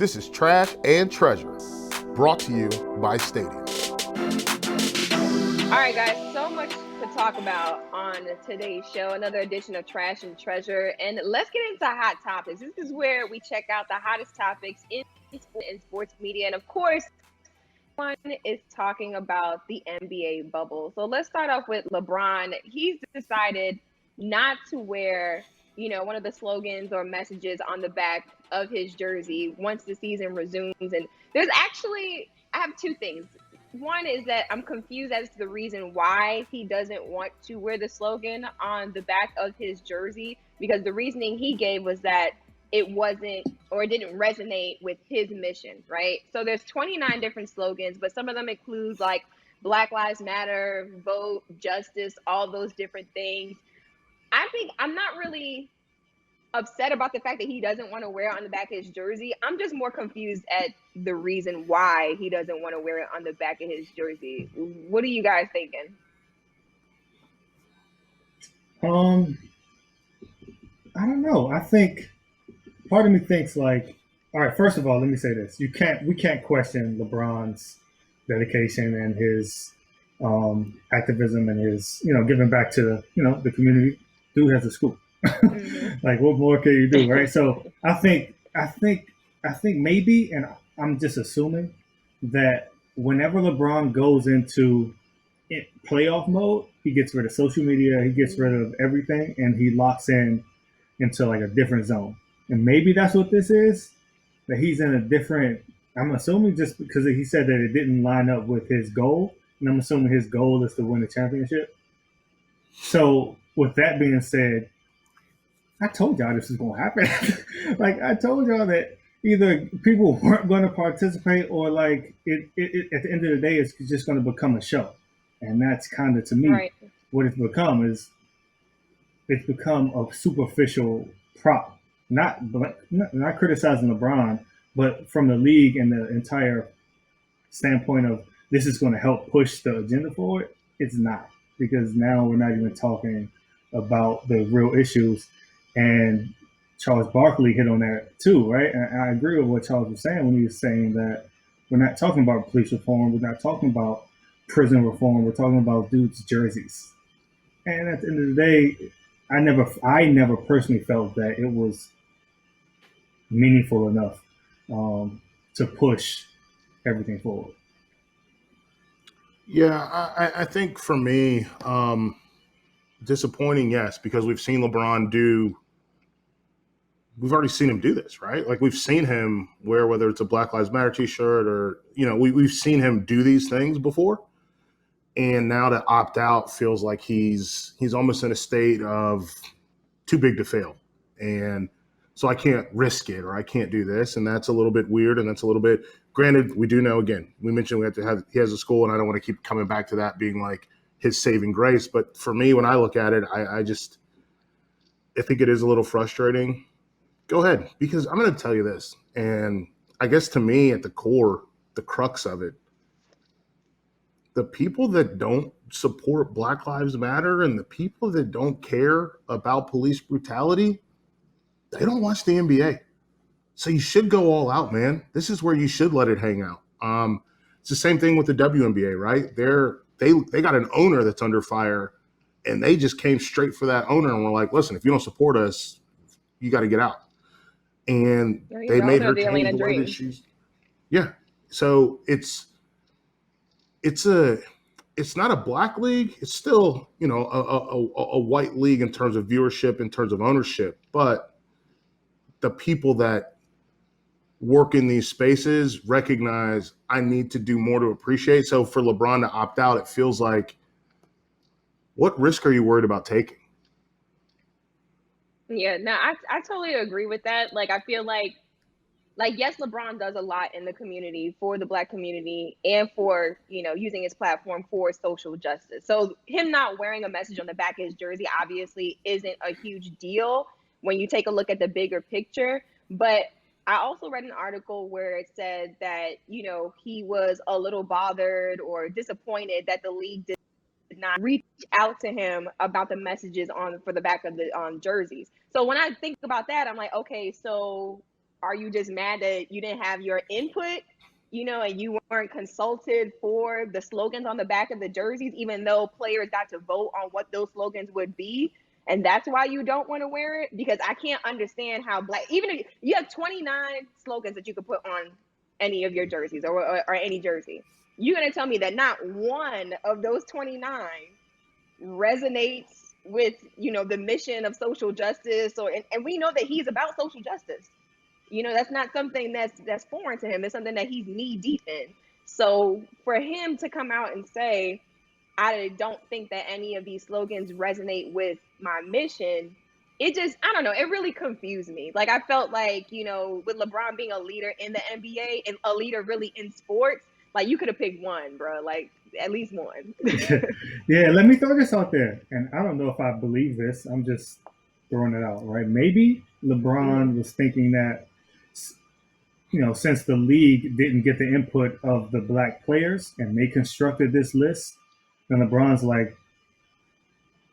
This is Trash and Treasure, brought to you by Stadium. All right, guys, so much to talk about on today's show. Another edition of Trash and Treasure. And let's get into hot topics. This is where we check out the hottest topics in sports media. And of course, one is talking about the NBA bubble. So let's start off with LeBron. He's decided not to wear, one of the slogans or messages on the back of his jersey once the season resumes. And I have two things. One is that I'm confused as to the reason why he doesn't want to wear the slogan on the back of his jersey, because the reasoning he gave was that it didn't resonate with his mission, right? So there's 29 different slogans, but some of them include like Black Lives Matter, vote, justice, all those different things. I'm not really upset about the fact that he doesn't want to wear it on the back of his jersey. I'm just more confused at the reason why he doesn't want to wear it on the back of his jersey. What are you guys thinking? I don't know. I think part of me thinks like, all right, first of all, let me say this. We can't question LeBron's dedication and his activism and his, giving back to, the community. Dude has a school. Mm-hmm. Like, what more can you do, right? So I think maybe, and I'm just assuming that whenever LeBron goes into playoff mode, he gets rid of social media, he gets rid of everything, and he locks in into like a different zone. And maybe that's what this is, that he's in a different, I'm assuming just because he said that it didn't line up with his goal, and I'm assuming his goal is to win the championship. So with that being said, I told y'all this was going to happen. Like, I told y'all that either people weren't going to participate or like it at the end of the day, it's just going to become a show. And that's kind of, to me, right, what it's become is it's become a superficial prop. Not criticizing LeBron, but from the league and the entire standpoint of this is going to help push the agenda forward. It's not, because now we're not even talking about the real issues. And Charles Barkley hit on that too, right? And I agree with what Charles was saying when he was saying that we're not talking about police reform, we're not talking about prison reform, we're talking about dudes' jerseys. And at the end of the day, I never personally felt that it was meaningful enough to push everything forward. Yeah, I think for me, disappointing, yes, because we've seen LeBron we've already seen him do this, right? Like, we've seen him wear, whether it's a Black Lives Matter t-shirt or, we've seen him do these things before. And now to opt out feels like he's almost in a state of too big to fail. And so I can't risk it, or I can't do this. And that's a little bit weird. And that's a little bit, granted, we do know, again, we mentioned he has a school, and I don't want to keep coming back to that being like his saving grace. But for me, when I look at it, I think it is a little frustrating. Go ahead, because I'm going to tell you this. And I guess to me, at the core, the crux of it, the people that don't support Black Lives Matter and the people that don't care about police brutality, they don't watch the NBA. So you should go all out, man. This is where you should let it hang out. It's the same thing with the WNBA, right? They got an owner that's under fire, and they just came straight for that owner and were like, listen, if you don't support us, you got to get out. And they made her change the way that she's. Yeah. So it's not a black league. It's still, a white league in terms of viewership, in terms of ownership. But the people that work in these spaces recognize I need to do more to appreciate. So for LeBron to opt out, it feels like, what risk are you worried about taking? Yeah, no, I totally agree with that. Like, I feel like, yes, LeBron does a lot in the community for the Black community and for, using his platform for social justice. So him not wearing a message on the back of his jersey obviously isn't a huge deal when you take a look at the bigger picture. But I also read an article where it said that, he was a little bothered or disappointed that the league did not reach out to him about the messages for the back of the jerseys. So when I think about that, I'm like, okay, so are you just mad that you didn't have your input, and you weren't consulted for the slogans on the back of the jerseys, even though players got to vote on what those slogans would be? And that's why you don't want to wear it? Because I can't understand how even if you have 29 slogans that you could put on any of your jerseys or any jersey, you're going to tell me that not one of those 29 resonates with, the mission of social justice, and we know that he's about social justice. That's not something that's foreign to him. It's something that he's knee deep in. So for him to come out and say, I don't think that any of these slogans resonate with my mission, I don't know, it really confused me. Like, I felt like, with LeBron being a leader in the NBA and a leader really in sports, like, you could have picked one, bro, like at least one. Yeah, let me throw this out there. And I don't know if I believe this. I'm just throwing it out, right? Maybe LeBron was thinking that, since the league didn't get the input of the black players and they constructed this list, then LeBron's like,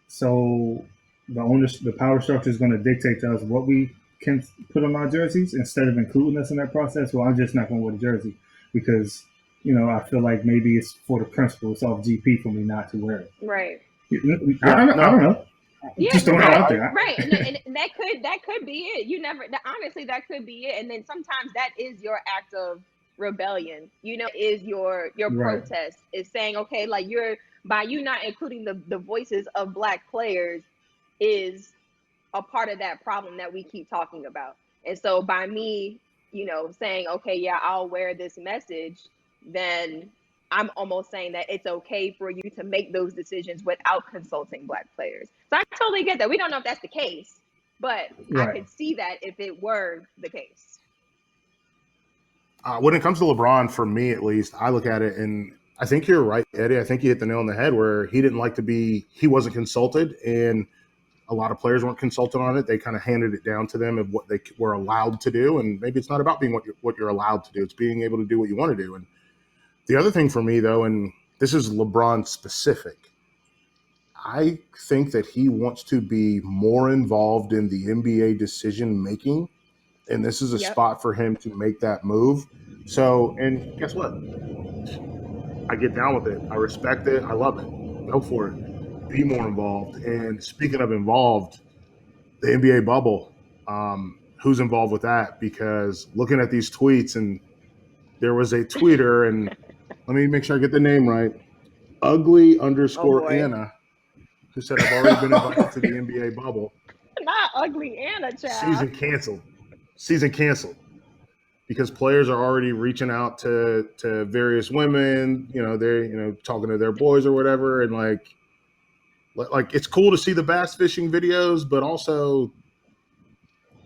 so the power structure is going to dictate to us what we can put on our jerseys instead of including us in that process. Well, I'm just not going to wear the jersey because, I feel like maybe it's for the principle. It's off GP for me not to wear it. Right. I don't know. Yeah, just throwing it out there. Right. And that could be it. Honestly, that could be it. And then sometimes that is your act of rebellion, is your protest is saying, okay, like by you not including the voices of black players is a part of that problem that we keep talking about. And so by me, saying, okay, yeah, I'll wear this message, then I'm almost saying that it's okay for you to make those decisions without consulting black players. So I totally get that. We don't know if that's the case, but I could see that if it were the case. When it comes to LeBron, for me at least, I look at it and I think you're right, Eddie. I think you hit the nail on the head where he didn't like to he wasn't consulted, and a lot of players weren't consulted on it. They kind of handed it down to them of what they were allowed to do. And maybe it's not about being what you're allowed to do. It's being able to do what you want to do. And the other thing for me, though, and this is LeBron specific, I think that he wants to be more involved in the NBA decision making. And this is a spot for him to make that move. So, and guess what? I get down with it. I respect it. I love it. Go for it. Be more involved. And speaking of involved, the NBA bubble, who's involved with that? Because looking at these tweets, and there was a tweeter, and let me make sure I get the name right, ugly_Anna, who said, I've already been invited to the NBA bubble. Not ugly Anna, child. Season canceled. Because players are already reaching out to various women, they're talking to their boys or whatever, and like it's cool to see the bass fishing videos, but also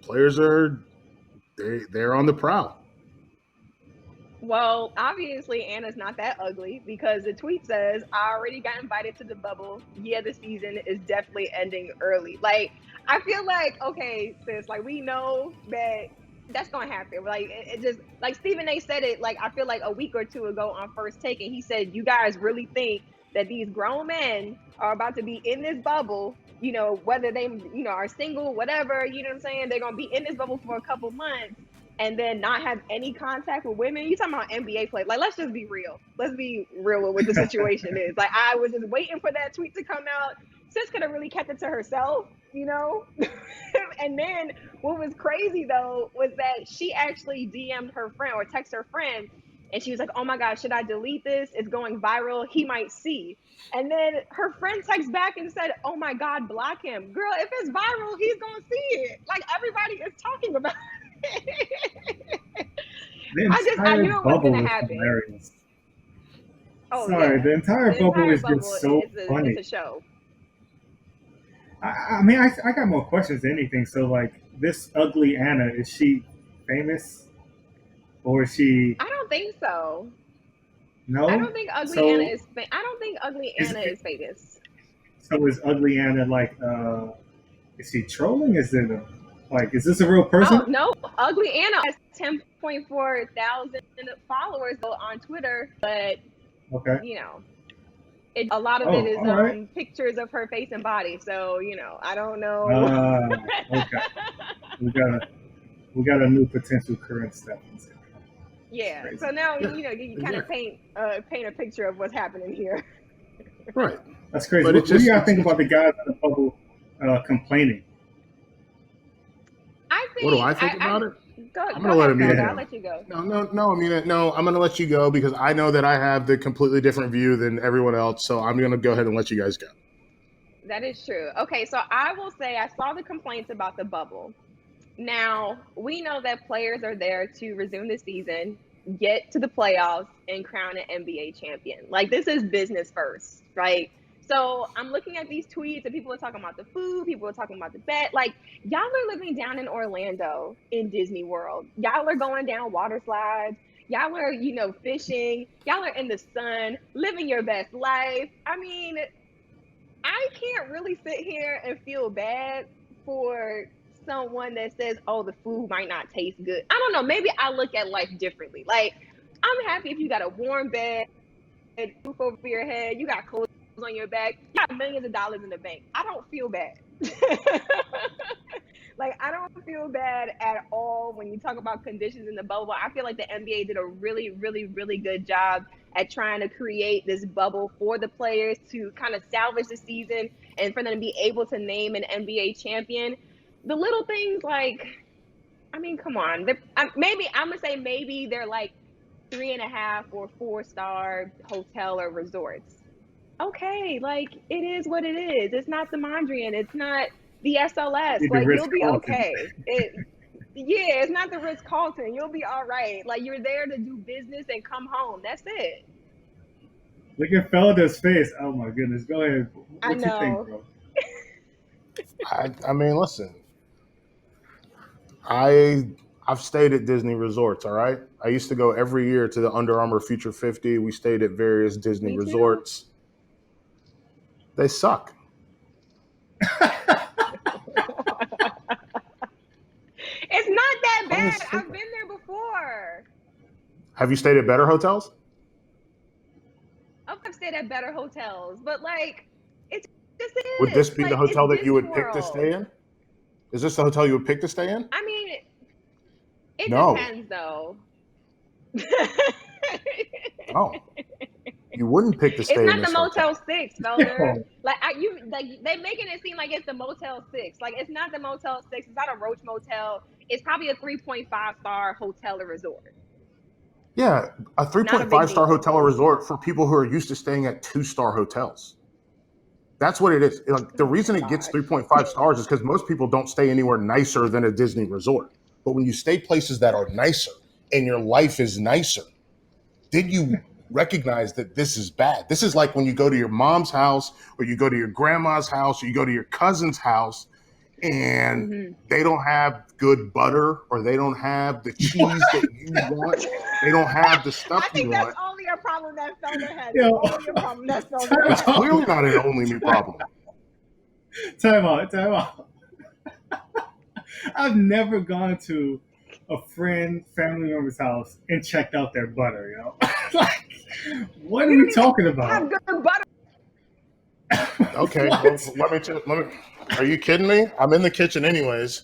players they're on the prowl. Well, obviously Anna's not that ugly because the tweet says, I already got invited to the bubble. Yeah, the season is definitely ending early. Like, I feel like, okay, sis, like we know that that's gonna happen. Like it just like Stephen A said it, like I feel like a week or two ago on First Take, and he said, you guys really think that these grown men are about to be in this bubble, whether they are single, whatever, what I'm saying, they're gonna be in this bubble for a couple months and then not have any contact with women. You talking about NBA players? Like, let's just be real. Let's be real with what the situation is. Like, I was just waiting for that tweet to come out. Sis could have really kept it to herself, And then what was crazy though was that she actually DM'd her friend or texted her friend, and she was like, oh my God, should I delete this? It's going viral. He might see. And then her friend texts back and said, oh my God, block him. Girl, if it's viral, he's going to see it. Like, everybody is talking about it. I knew it was going to happen. Hilarious. Oh, sorry, yeah. The entire bubble is just so funny. It's a show. I mean, I got more questions than anything. So, like, this ugly Anna, is she famous? Or is she... I don't think so. No? I don't think ugly Anna is famous. So is ugly Anna, like, is she trolling? Is this a real person? Oh, no. Ugly Anna has 10.4 thousand followers on Twitter, but, okay. a lot of it is pictures of her face and body. So, I don't know. Okay. We got a new potential current Stephens. Yeah. Crazy. So now Yeah, you kind of paint a picture of what's happening here. right. That's crazy. But What do y'all think about the guys in the bubble complaining? I what do think I think about it? go I'm go gonna let ahead, Amina Felder. Yeah. I'll go. let you go. No, Amina. No, I'm gonna let you go because I know that I have the completely different view than everyone else. So I'm gonna go ahead and let you guys go. That is true. Okay, so I will say I saw the complaints about the bubble. Now, we know that players are there to resume the season, get to the playoffs, and crown an NBA champion. Like, this is business first, right? So I'm looking at these tweets, and people are talking about the food, people are talking about the bet. Like, y'all are living down in Orlando in Disney World. Y'all are going down water slides. Y'all are, fishing. Y'all are in the sun, living your best life. I mean, I can't really sit here and feel bad for someone that says, "Oh, the food might not taste good." I don't know. Maybe I look at life differently. Like, I'm happy if you got a warm bed, roof over your head, you got clothes on your back, you got millions of dollars in the bank. I don't feel bad. Like, I don't feel bad at all when you talk about conditions in the bubble. I feel like the NBA did a really, really, really good job at trying to create this bubble for the players to kind of salvage the season and for them to be able to name an NBA champion. The little things like, I mean, come on. Maybe I'm going to say maybe they're like 3.5 or 4-star hotel or resorts. Okay, like it is what it is. It's not the Mondrian. It's not the SLS. Did the Like Ritz you'll be Carlton? okay. Yeah, it's not the Ritz Carlton. You'll be all right. Like you're there to do business and come home. That's it. Look at Felder's face. Oh my goodness. Go ahead. I What you think, know. bro? I mean, listen. I've stayed at Disney resorts. All right. I used to go every year to the Under Armour Future 50. We stayed at various Disney Me too. resorts. They suck. It's not that Plain and bad. I've simple. been there before. Have you stayed at better hotels? I've stayed at better hotels, but like it's just Would is. this be the Like it's hotel that you Disney would pick to World. stay in? Is this the hotel you would pick to stay in? I mean, it No, depends though. no. You wouldn't pick to It's stay in not the this Motel hotel. 6, Felder. Like they making it seem like it's the Motel 6. Like it's not the Motel 6. It's not a Roach Motel. It's probably a 3.5-star hotel or resort. Yeah, a Not a big 3.5-star deal. hotel or resort for people who are used to staying at 2-star hotels. That's what it is. Like the Oh my reason it gets gosh. 3.5 stars is because most people don't stay anywhere nicer than a Disney resort. But when you stay places that are nicer and your life is nicer, then you recognize that this is bad. This is like when you go to your mom's house or you go to your grandma's house or you go to your cousin's house and Mm-hmm. they don't have good butter or they don't have the cheese that you want. They don't have the stuff I you think that's want. only a problem that Felder has. Yo, That's only a problem that Felder time It's has. clearly out. not an only me problem. Time out. Time out. I've never gone to a friend, family member's house and checked out their butter, like, what are You we don't even talking have about? good butter. Okay, well, What? let me. Are you kidding me? I'm in the kitchen anyways.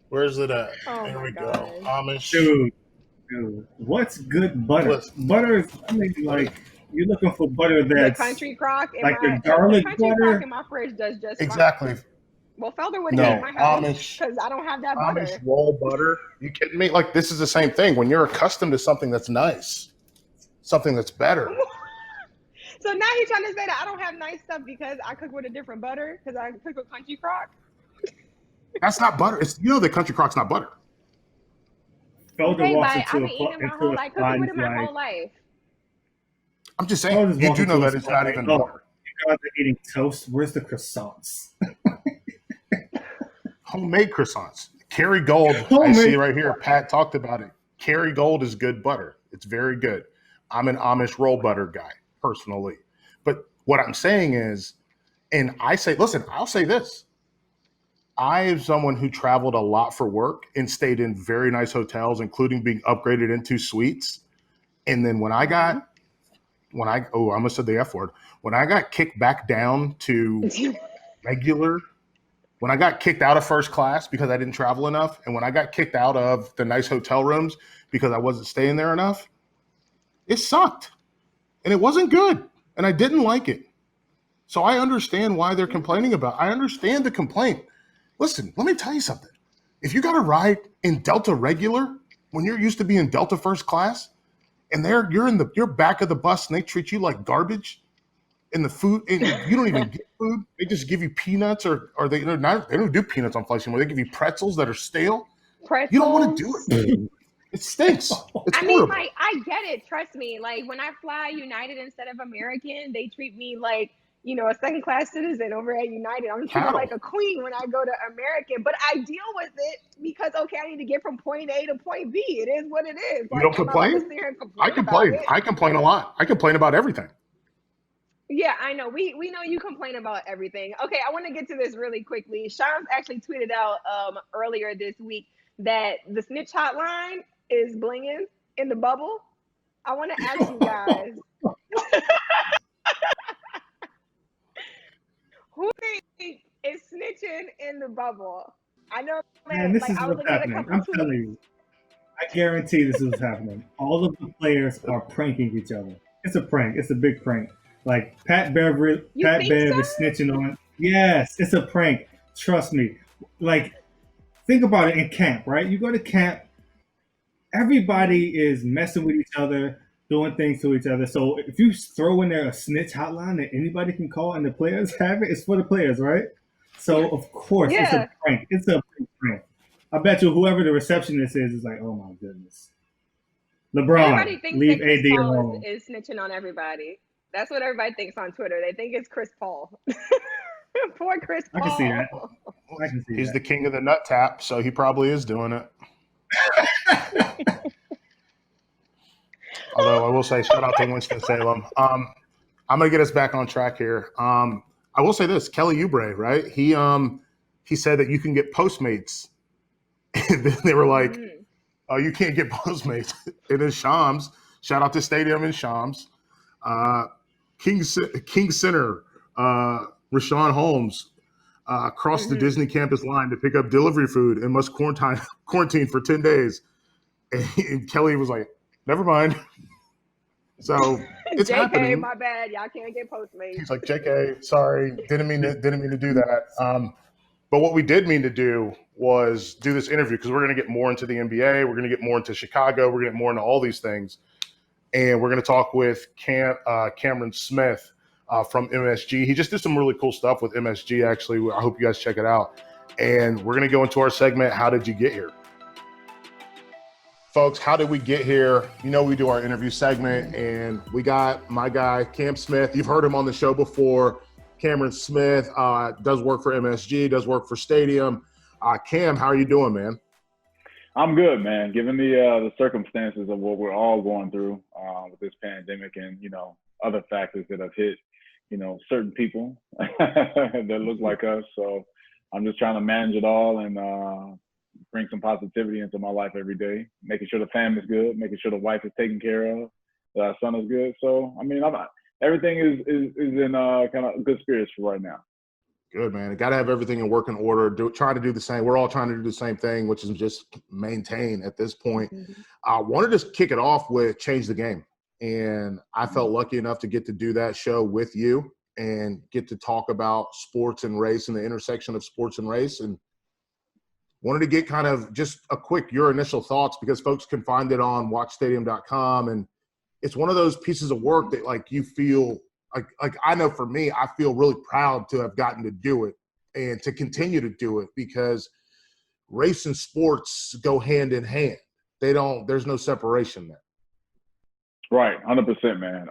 Where's it at? Oh Here my we go. god. Amish. Dude, what's good butter? Listen, Butter is, I mean, let me. like, you're looking for butter The that's country crock in like the my the garlic country crock butter. in my fridge does just fine. Exactly. Well, Felder would hate Yeah. my No, house Amish. because I don't have that Amish butter. roll butter. You kidding me? Like this is the same thing. When you're accustomed to something that's nice, something that's better. So now he's trying to say that I don't have nice stuff because I cook with a different butter because I cook with country crock. That's not butter. It's the country crock's not butter. Felder Okay, but walks I've into been eating it my into whole a life, spot cooking and with he's it my like, whole life. I'm just saying. Felder's You do walking know to a that it's spot not like, even oh, butter. you guys are eating toast. Where's the croissants? Homemade croissants. Kerrygold. I see Homemade. right here. Pat talked about it. Kerrygold is good butter. It's very good. I'm an Amish roll butter guy personally. But what I'm saying is, and I say, listen, I'll say this. I am someone who traveled a lot for work and stayed in very nice hotels, including being upgraded into suites. And then Mm-hmm. I almost said the F word. When I got kicked back down to regular When I got kicked out of first class because I didn't travel enough, and when I got kicked out of the nice hotel rooms because I wasn't staying there enough, it sucked. And it wasn't good. And I didn't like it. So I understand why they're complaining about it. I understand the complaint. Listen, let me tell you something. If you got to ride in Delta regular when you're used to being Delta first class, and you're back of the bus and they treat you like garbage, and the food, and you don't even get food. They just give you peanuts, or they don't do peanuts on flights anymore. They give you pretzels that are stale. Pretzels. You don't want to do it. It stinks. It's horrible. Like, I get it. Trust me. Like, when I fly United instead of American, they treat me like, a second class citizen over at United. I'm treated like a queen when I go to American, but I deal with it because, okay, I need to get from point A to point B. It is what it is. You don't complain? I complain. I complain a lot. I complain about everything. Yeah, I know. We know you complain about everything. Okay, I want to get to this really quickly. Shams actually tweeted out earlier this week that the snitch hotline is blinging in the bubble. I want to ask you guys, who think is snitching in the bubble? I know, man, this is what's happening. I'm telling you. I guarantee this is what's happening. All of the players are pranking each other. It's a prank. It's a big prank. Like Pat Bev is snitching on. Yes, it's a prank. Trust me. Like, think about it in camp, right? You go to camp, everybody is messing with each other, doing things to each other. So if you throw in there a snitch hotline that anybody can call and the players have it, it's for the players, right? So of course it's a prank. It's a big prank. I bet you whoever the receptionist is like, oh my goodness. LeBron, leave AD alone. Is snitching on everybody. That's what everybody thinks on Twitter. They think it's Chris Paul. Poor Chris Paul. I can see that. He's the king of the nut tap, so he probably is doing it. Although I will say, shout out to Winston-Salem. I'm going to get us back on track here. I will say this, Kelly Oubre, right? He said that you can get Postmates. And then they were like, oh, you can't get Postmates. It is Shams. Shout out to Stadium and Shams. King Center, Rashawn Holmes crossed the Disney campus line to pick up delivery food and must quarantine for 10 days. And Kelly was like, never mind. So it's JK, happening. My bad. Y'all can't get Postmates. He's like, JK, sorry. Didn't mean to do that. But what we did mean to do was do this interview because we're going to get more into the NBA. We're going to get more into Chicago. We're going to get more into all these things. And we're going to talk with Camron Smith from MSG. He just did some really cool stuff with MSG, actually. I hope you guys check it out. And we're going to go into our segment, How Did You Get Here? Folks, how did we get here? We do our interview segment, and we got my guy, Cam Smith. You've heard him on the show before. Camron Smith does work for MSG, does work for Stadium. Cam, how are you doing, man? I'm good, man. Given the circumstances of what we're all going through with this pandemic and, other factors that have hit, certain people that look like us. So I'm just trying to manage it all and bring some positivity into my life every day, making sure the family's good, making sure the wife is taken care of, that our son is good. So, everything is in kind of good spirits for right now. Good, man. Got to have everything in working order. Try to do the same. We're all trying to do the same thing, which is just maintain at this point. I wanted to kick it off with Change the Game. And I felt lucky enough to get to do that show with you and get to talk about sports and race and the intersection of sports and race. And wanted to get kind of just your initial thoughts, because folks can find it on watchstadium.com. And it's one of those pieces of work that, like, you feel like I know for me, I feel really proud to have gotten to do it and to continue to do it, because race and sports go hand in hand. There's no separation there. Right. 100%, man.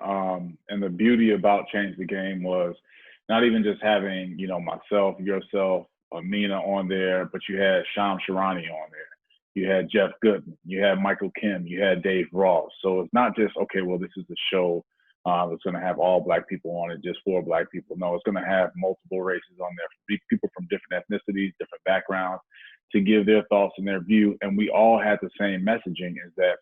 And the beauty about Change the Game was not even just having, myself, yourself, Amina on there, but you had Sham Sharani on there. You had Jeff Goodman. You had Michael Kim. You had Dave Ross. So it's not just, okay, well, this is a show that's going to have all Black people on it, just for Black people. No, it's going to have multiple races on there, people from different ethnicities, different backgrounds, to give their thoughts and their view. And we all had the same messaging, is that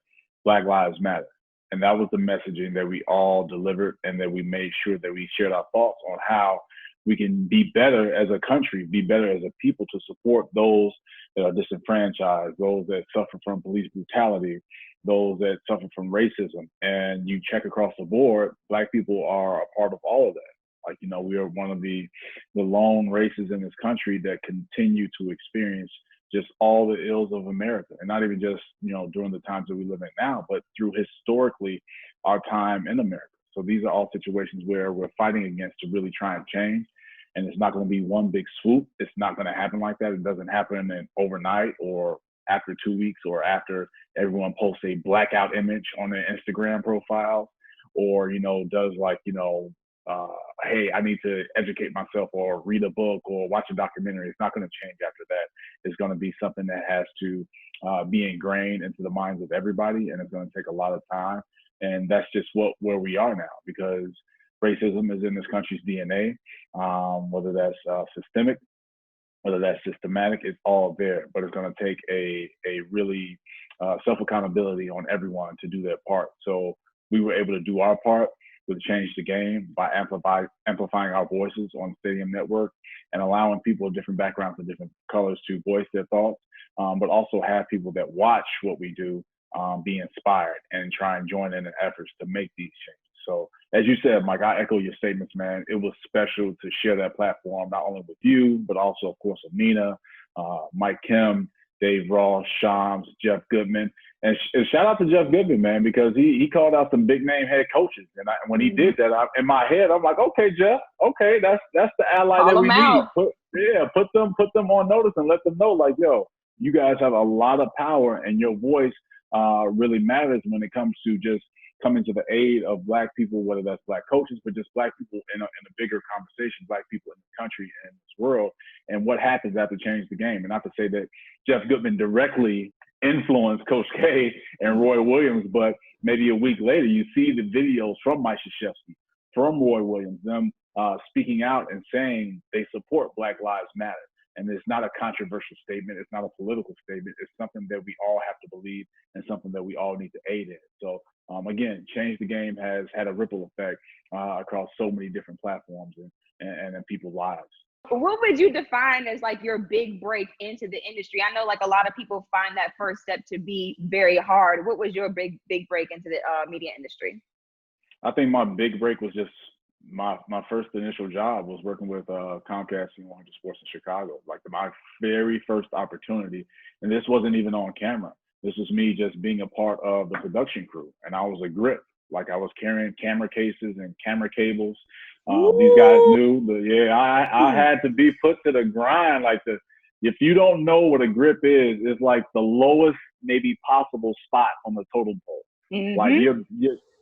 Black Lives Matter. And that was the messaging that we all delivered, and that we made sure that we shared our thoughts on how we can be better as a country, be better as a people to support those that are disenfranchised, those that suffer from police brutality, those that suffer from racism. And you check across the board, Black people are a part of all of that. Like, you know, we are one of the lone races in this country that continue to experience just all the ills of America, and not even just, you know, during the times that we live in now, but through historically our time in America. So these are all situations where we're fighting against to really try and change. And it's not going to be one big swoop. It's not going to happen like that. It doesn't happen overnight or after 2 weeks or after everyone posts a blackout image on their Instagram profile, or, you know, does like, you know, hey, I need to educate myself or read a book or watch a documentary. It's not going to change after that. It's going to be something that has to be ingrained into the minds of everybody, and it's going to take a lot of time. And that's just where we are now, because racism is in this country's DNA, whether that's systemic, whether that's systematic, it's all there. But it's going to take a really self-accountability on everyone to do their part. So we were able to do our part to change the game by amplifying our voices on the Stadium Network and allowing people of different backgrounds and different colors to voice their thoughts, but also have people that watch what we do be inspired and try and join in efforts to make these changes. So as you said, Mike, I echo your statements, man. It was special to share that platform, not only with you, but also, of course, Amina, Mike Kim, Dave Ross, Shams, Jeff Goodman. And shout out to Jeff Goodman, man, because he called out some big name head coaches. And when he did that, in my head, I'm like, okay, Jeff, okay, that's the ally that we need. Put them on notice and let them know, like, yo, you guys have a lot of power, and your voice really matters when it comes to just coming to the aid of Black people, whether that's Black coaches, but just Black people in a bigger conversation, Black people in the country and this world, and what happens after change the game. And not to say that Jeff Goodman directly influenced Coach K and Roy Williams, but maybe a week later, you see the videos from Mike Krzyzewski, from Roy Williams, them speaking out and saying they support Black Lives Matter. And it's not a controversial statement. It's not a political statement. It's something that we all have to believe and something that we all need to aid in. So again, Change the Game has had a ripple effect across so many different platforms and in people's lives. What would you define as like your big break into the industry? I know like a lot of people find that first step to be very hard. What was your big break into the media industry? I think my big break was just my first initial job was working with Comcast and 100 Sports in Chicago. Like my very first opportunity, and this wasn't even on camera. This was me just being a part of the production crew, and I was a grip. Like I was carrying camera cases and camera cables. These guys knew, I had to be put to the grind. Like if you don't know what a grip is, it's like the lowest maybe possible spot on the totem pole. Mm-hmm. Like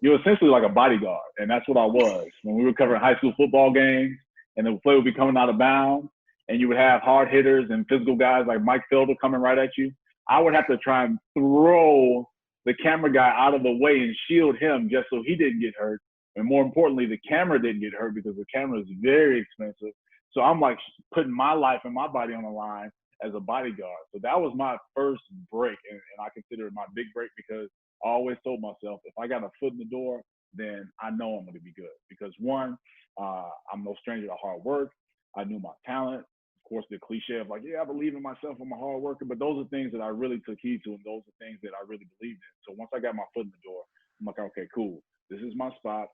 you're essentially like a bodyguard, and that's what I was. When we were covering high school football games, and the play would be coming out of bounds, and you would have hard hitters and physical guys like Mike Felder coming right at you, I would have to try and throw the camera guy out of the way and shield him just so he didn't get hurt. And more importantly, the camera didn't get hurt because the camera is very expensive. So I'm like putting my life and my body on the line as a bodyguard. So that was my first break, and I consider it my big break because I always told myself, if I got a foot in the door, then I know I'm going to be good. Because one, I'm no stranger to hard work. I knew my talent. Of course, the cliche of like, yeah, I believe in myself, I'm a hard worker. But those are things that I really took heed to, and those are things that I really believed in. So once I got my foot in the door, I'm like, okay, cool. This is my spot.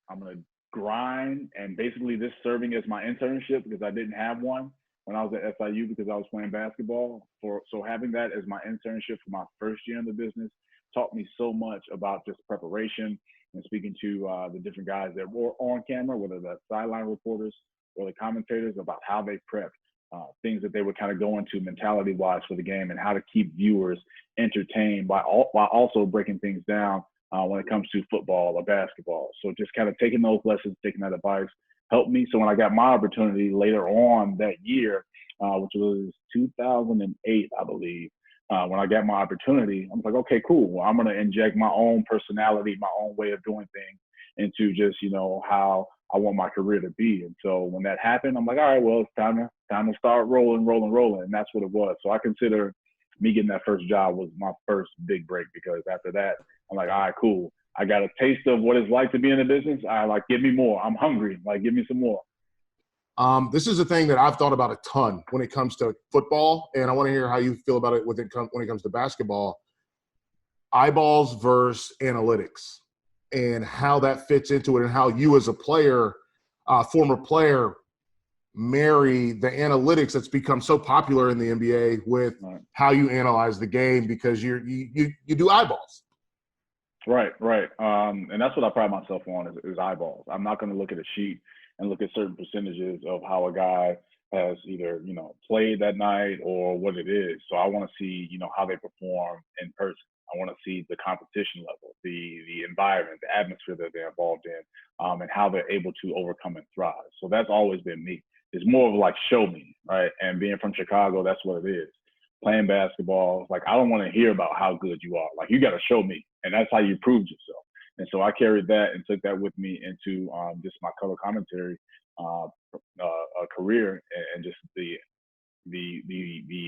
I'm going to grind. And basically this serving as my internship, because I didn't have one when I was at SIU because I was playing basketball. So having that as my internship for my first year in the business taught me so much about just preparation and speaking to the different guys that were on camera, whether that's sideline reporters or the commentators, about how they prep, things that they would kind of go into mentality-wise for the game, and how to keep viewers entertained while also breaking things down when it comes to football or basketball. So just kind of taking those lessons, taking that advice helped me. So when I got my opportunity later on that year, which was 2008, I believe, when I got my opportunity, I was like, okay, cool. Well, I'm going to inject my own personality, my own way of doing things into just, how I want my career to be. And so when that happened, I'm like, all right, well, it's time to start rolling. And that's what it was. So I consider me getting that first job was my first big break, because after that, I'm like, all right, cool. I got a taste of what it's like to be in the business. Give me more. I'm hungry. Like, give me some more. This is a thing that I've thought about a ton when it comes to football, and I want to hear how you feel about it when it comes to basketball. Eyeballs versus analytics, and how that fits into it, and how you as a player, former player, marry the analytics that's become so popular in the NBA with how you analyze the game, because you do eyeballs. Right. And that's what I pride myself on is eyeballs. I'm not going to look at a sheet and look at certain percentages of how a guy has either, played that night or what it is. So I want to see, how they perform in person. I want to see the competition level, the environment, the atmosphere that they're involved in, and how they're able to overcome and thrive. So that's always been me. It's more of like show me, right? And being from Chicago, that's what it is. Playing basketball, like I don't want to hear about how good you are. Like you got to show me, and that's how you proved yourself. And so I carried that and took that with me into just my color commentary career, and just the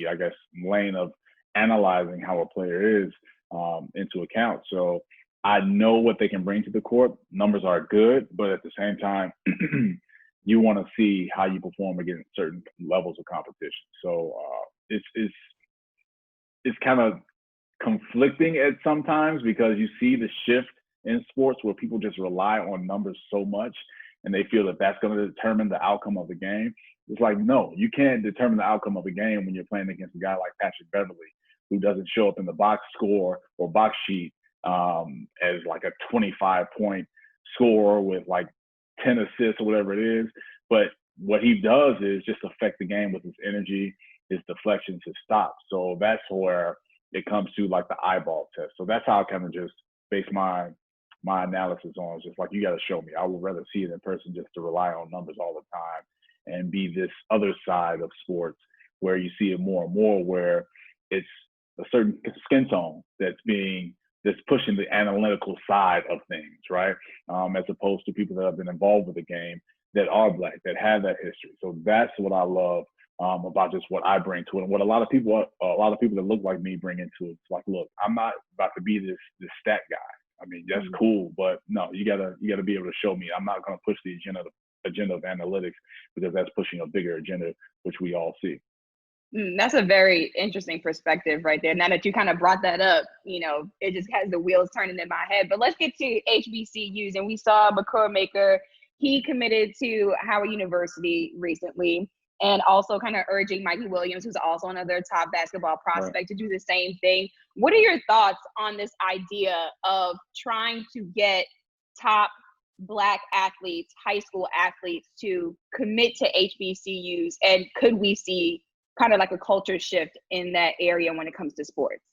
I guess lane of analyzing how a player is into account. So I know what they can bring to the court. Numbers are good, but at the same time, you want to see how you perform against certain levels of competition. So it's kind of conflicting at sometimes, because you see the shift in sports where people just rely on numbers so much, and they feel that that's going to determine the outcome of the game. It's like, no, you can't determine the outcome of a game when you're playing against a guy like Patrick Beverly, who doesn't show up in the box score or box sheet as like a 25-point scorer with like 10 assists or whatever it is. But what he does is just affect the game with his energy, his deflections, his stops. So that's where it comes to like the eyeball test. So that's how I kind of just base my analysis on. It's just like, you got to show me. I would rather see it in person just to rely on numbers all the time, and be this other side of sports where you see it more and more, where it's a certain skin tone that's pushing the analytical side of things, right? As opposed to people that have been involved with the game that are Black, that have that history. So that's what I love about just what I bring to it, and what a lot of people that look like me bring into it. It's like, look, I'm not about to be this stat guy. I mean, that's cool, but no, you gotta be able to show me. I'm not gonna push the agenda of analytics, because that's pushing a bigger agenda, which we all see. That's a very interesting perspective right there. Now that you kind of brought that up, it just has the wheels turning in my head. But let's get to HBCUs. And we saw Makur Maker, he committed to Howard University recently, and also kind of urging Mikey Williams, who's also another top basketball prospect, to do the same thing. What are your thoughts on this idea of trying to get top Black athletes, high school athletes, to commit to HBCUs? And could we see kind of like a culture shift in that area when it comes to sports?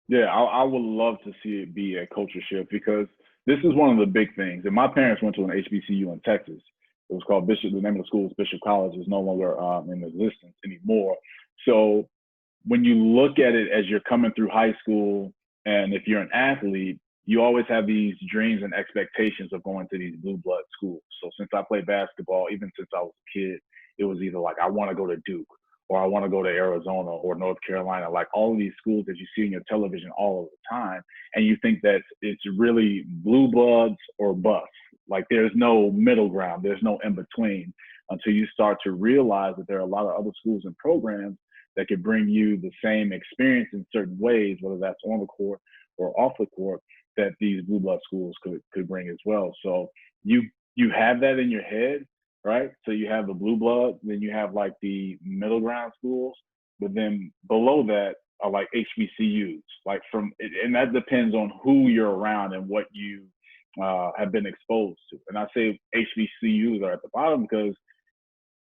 Yeah, I would love to see it be a culture shift, because this is one of the big things. And my parents went to an HBCU in Texas. It was called Bishop. The name of the school is Bishop College. It's no longer in existence anymore. So when you look at it as you're coming through high school, and if you're an athlete, you always have these dreams and expectations of going to these blue blood schools. So since I played basketball, even since I was a kid, it was either like, I want to go to Duke, or I want to go to Arizona or North Carolina, like all of these schools that you see in your television all of the time. And you think that it's really blue bloods or bust. Like there's no middle ground, there's no in between, until you start to realize that there are a lot of other schools and programs that could bring you the same experience in certain ways, whether that's on the court or off the court, that these blue blood schools could bring as well. So you have that in your head, right? So you have the blue blood, then you have like the middle ground schools, but then below that are like HBCUs, and that depends on who you're around and what you have been exposed to. And I say HBCUs are at the bottom because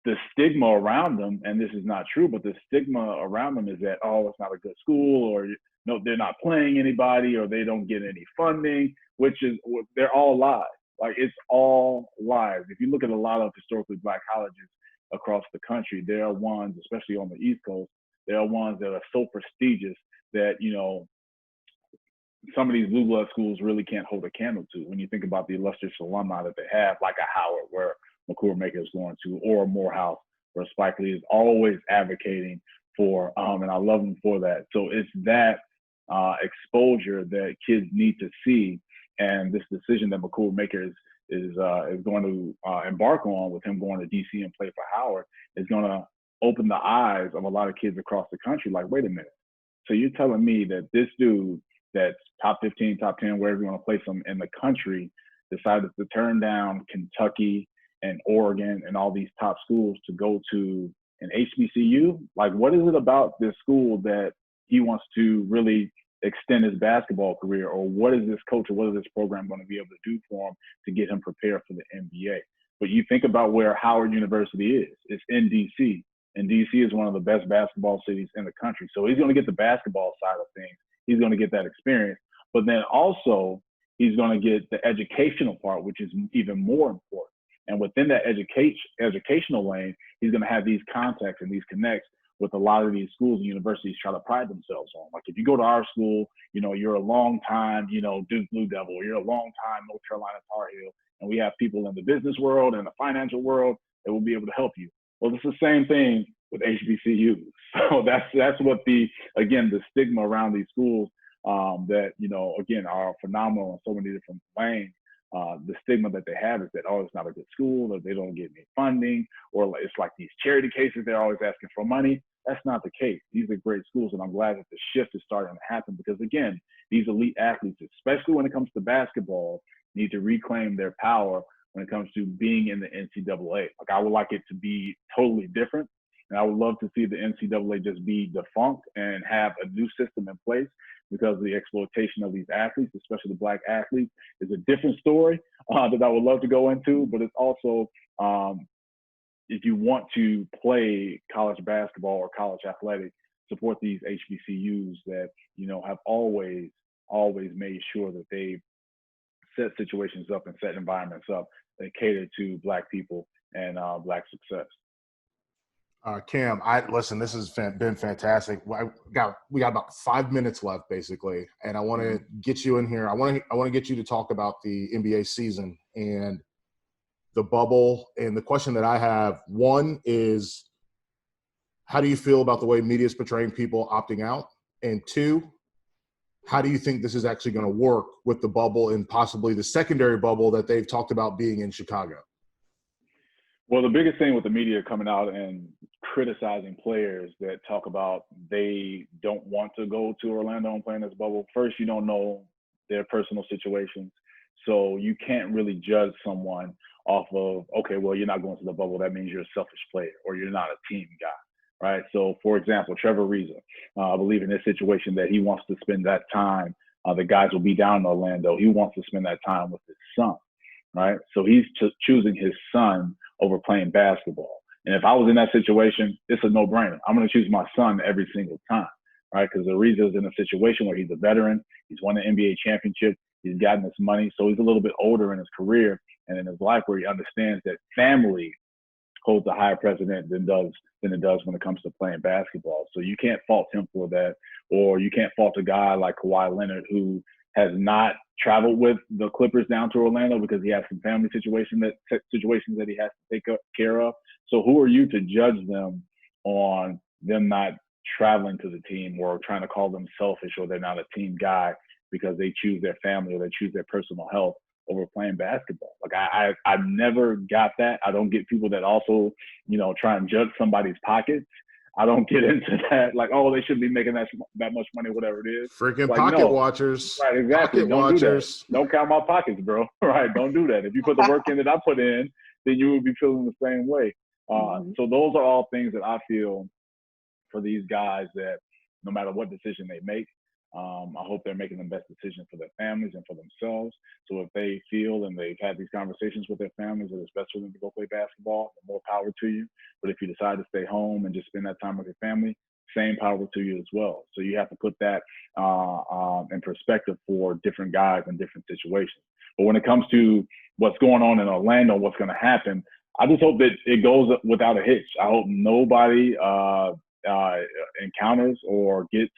the stigma around them, and this is not true, but the stigma around them is that, oh, it's not a good school, or no, they're not playing anybody, or they don't get any funding, they're all lies. Like, it's all lies. If you look at a lot of historically Black colleges across the country, there are ones, especially on the East Coast, there are ones that are so prestigious that, some of these blue blood schools really can't hold a candle to. When you think about the illustrious alumni that they have, like a Howard, where Makur Maker is going to, or a Morehouse, where Spike Lee is always advocating for, and I love him for that. So it's that exposure that kids need to see, and this decision that Makur Maker is is going to embark on with him going to DC and play for Howard is going to open the eyes of a lot of kids across the country. Like, wait a minute. So you're telling me that this dude that's top 15, top 10, wherever you want to place him in the country, decided to turn down Kentucky and Oregon and all these top schools to go to an HBCU? Like, what is it about this school that he wants to really extend his basketball career? Or what is this coach or what is this program going to be able to do for him to get him prepared for the NBA? But you think about where Howard University is. It's in DC. And DC is one of the best basketball cities in the country. So he's going to get the basketball side of things. He's going to get that experience. But then also, he's going to get the educational part, which is even more important. And within that educational lane, he's going to have these contacts and these connects with a lot of these schools and universities try to pride themselves on. Like, if you go to our school, you know, you're a long time, you know, Duke Blue Devil, or you're a long time North Carolina Tar Heel, and we have people in the business world and the financial world that will be able to help you. Well, it's the same thing with HBCUs. So that's what the stigma around these schools that, you know, again, are phenomenal in so many different lanes. The stigma that they have is that, oh, it's not a good school, or they don't get any funding, or it's like these charity cases, they're always asking for money. That's not the case. These are great schools, and I'm glad that the shift is starting to happen because, again, these elite athletes, especially when it comes to basketball, need to reclaim their power when it comes to being in the NCAA. Like, I would like it to be totally different, and I would love to see the NCAA just be defunct and have a new system in place, because the exploitation of these athletes, especially the Black athletes, is a different story that I would love to go into. But it's also, if you want to play college basketball or college athletics, support these HBCUs that, you know, have always made sure that they set situations up and set environments up that cater to Black people and Black success. Cam, listen, this has been fantastic. We got about 5 minutes left, basically, and I want to get you in here. I want to get you to talk about the NBA season and the bubble. And the question that I have, one is, how do you feel about the way media is portraying people opting out? And two, how do you think this is actually going to work with the bubble and possibly the secondary bubble that they've talked about being in Chicago? Well, the biggest thing with the media coming out and criticizing players that talk about they don't want to go to Orlando and play in this bubble, first, you don't know their personal situations. So you can't really judge someone off of, okay, well, you're not going to the bubble. That means you're a selfish player or you're not a team guy, right? So, for example, Trevor Ariza, I believe in this situation that he wants to spend that time. The guys will be down in Orlando. He wants to spend that time with his son, right? So he's choosing his son over playing basketball. And if I was in that situation, it's a no-brainer. I'm going to choose my son every single time, right? Because Ariza is in a situation where he's a veteran. He's won an NBA championship. He's gotten his money. So he's a little bit older in his career and in his life where he understands that family holds a higher precedent than it does when it comes to playing basketball. So you can't fault him for that, or you can't fault a guy like Kawhi Leonard who has not traveled with the Clippers down to Orlando because he has some family situations that he has to take care of. So who are you to judge them on them not traveling to the team or trying to call them selfish or they're not a team guy because they choose their family or they choose their personal health over playing basketball? Like I've never got that. I don't get people that also, you know, try and judge somebody's pockets. I don't get into that. Like, oh, they shouldn't be making that much money, whatever it is. Freaking like, pocket no. watchers. Right, exactly. Pocket Don't watchers. do that. Don't count my pockets, bro. Right, don't do that. If you put the work in that I put in, then you would be feeling the same way. So those are all things that I feel for these guys that no matter what decision they make, I hope they're making the best decision for their families and for themselves. So if they feel and they've had these conversations with their families that it's best for them to go play basketball, more power to you. But if you decide to stay home and just spend that time with your family, same power to you as well. So you have to put that in perspective for different guys in different situations. But when it comes to what's going on in Orlando, what's going to happen, I just hope that it goes without a hitch. I hope nobody encounters or gets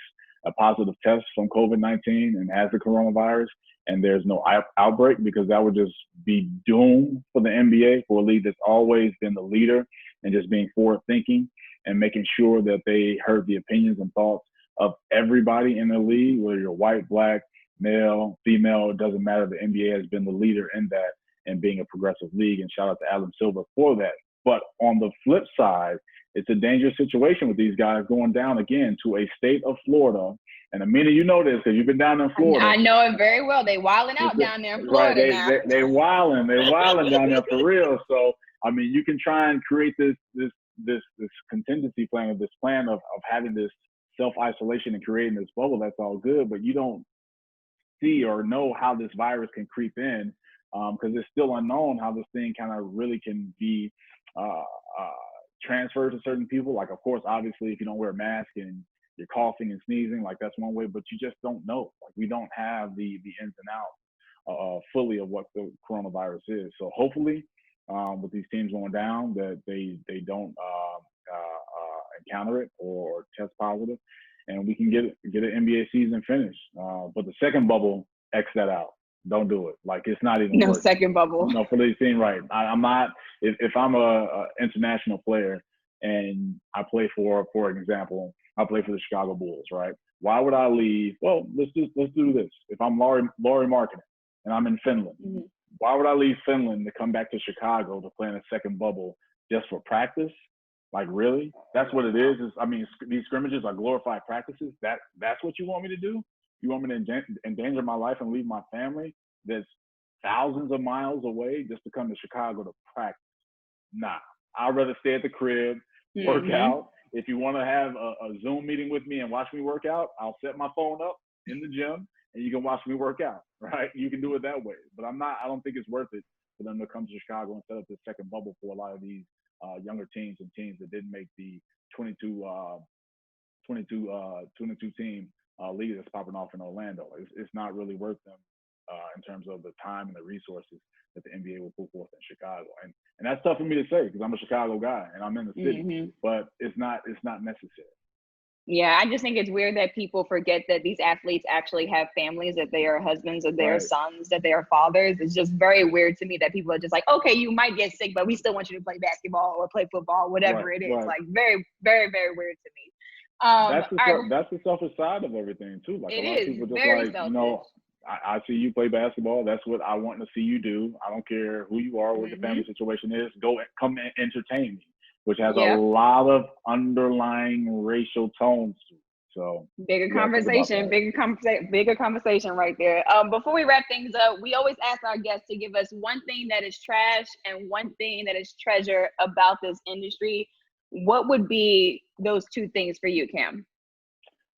a positive test from COVID-19 and has the coronavirus, and there's no outbreak, because that would just be doom for the NBA, for a league that's always been the leader and just being forward thinking and making sure that they heard the opinions and thoughts of everybody in the league, whether you're white, black, male, female, it doesn't matter. The NBA has been the leader in that. and being a progressive league. And shout out to Adam Silver for that. But on the flip side, it's a dangerous situation with these guys going down again to a state of Florida. And Amina, you know this because you've been down in Florida. I know it very well. They wilding out down there in Florida right, now. They wilding down there for real. So I mean, you can try and create this contingency plan, or this plan of having this self-isolation and creating this bubble. That's all good, but you don't see or know how this virus can creep in, because it's still unknown how this thing kind of really can be transferred to certain people. Like, of course, obviously, if you don't wear a mask and you're coughing and sneezing, like that's one way, but you just don't know. Like, we don't have the ins and outs fully of what the coronavirus is. So hopefully, with these teams going down, that they don't encounter it or test positive, and we can get an NBA season finished. But the second bubble, X that out. Don't do it. Like, it's not even worth second bubble. No, for these teams, right? I'm not. If I'm a international player and I play for example, I play for the Chicago Bulls, right? Why would I leave? Well, let's do this. If I'm Laurie Markkinen and I'm in Finland, why would I leave Finland to come back to Chicago to play in a second bubble just for practice? Like, really? That's what it is. I mean, these scrimmages are glorified practices. That's what you want me to do? You want me to endanger my life and leave my family that's thousands of miles away just to come to Chicago to practice? Nah, I'd rather stay at the crib, work out. If you want to have a Zoom meeting with me and watch me work out, I'll set my phone up in the gym and you can watch me work out, right? You can do it that way. But I don't think it's worth it for them to come to Chicago and set up this second bubble for a lot of these younger teams and teams that didn't make the 22 team league that's popping off in Orlando. It's not really worth them in terms of the time and the resources that the NBA will put forth in Chicago. And that's tough for me to say because I'm a Chicago guy and I'm in the city, but it's not necessary. Yeah, I just think it's weird that people forget that these athletes actually have families, that they are husbands, that they are sons, that they are fathers. It's just very weird to me that people are just like, okay, you might get sick, but we still want you to play basketball or play football, whatever it is. Like, very, very, very weird to me. That's the selfish side of everything too. Like, a lot of people just very like, selfish. you know, I see you play basketball. That's what I want to see you do. I don't care who you are, what the family situation is. Come and entertain me, which has a lot of underlying racial tones to it. So bigger conversation right there. Before we wrap things up, we always ask our guests to give us one thing that is trash and one thing that is treasure about this industry. What would be those two things for you, Cam?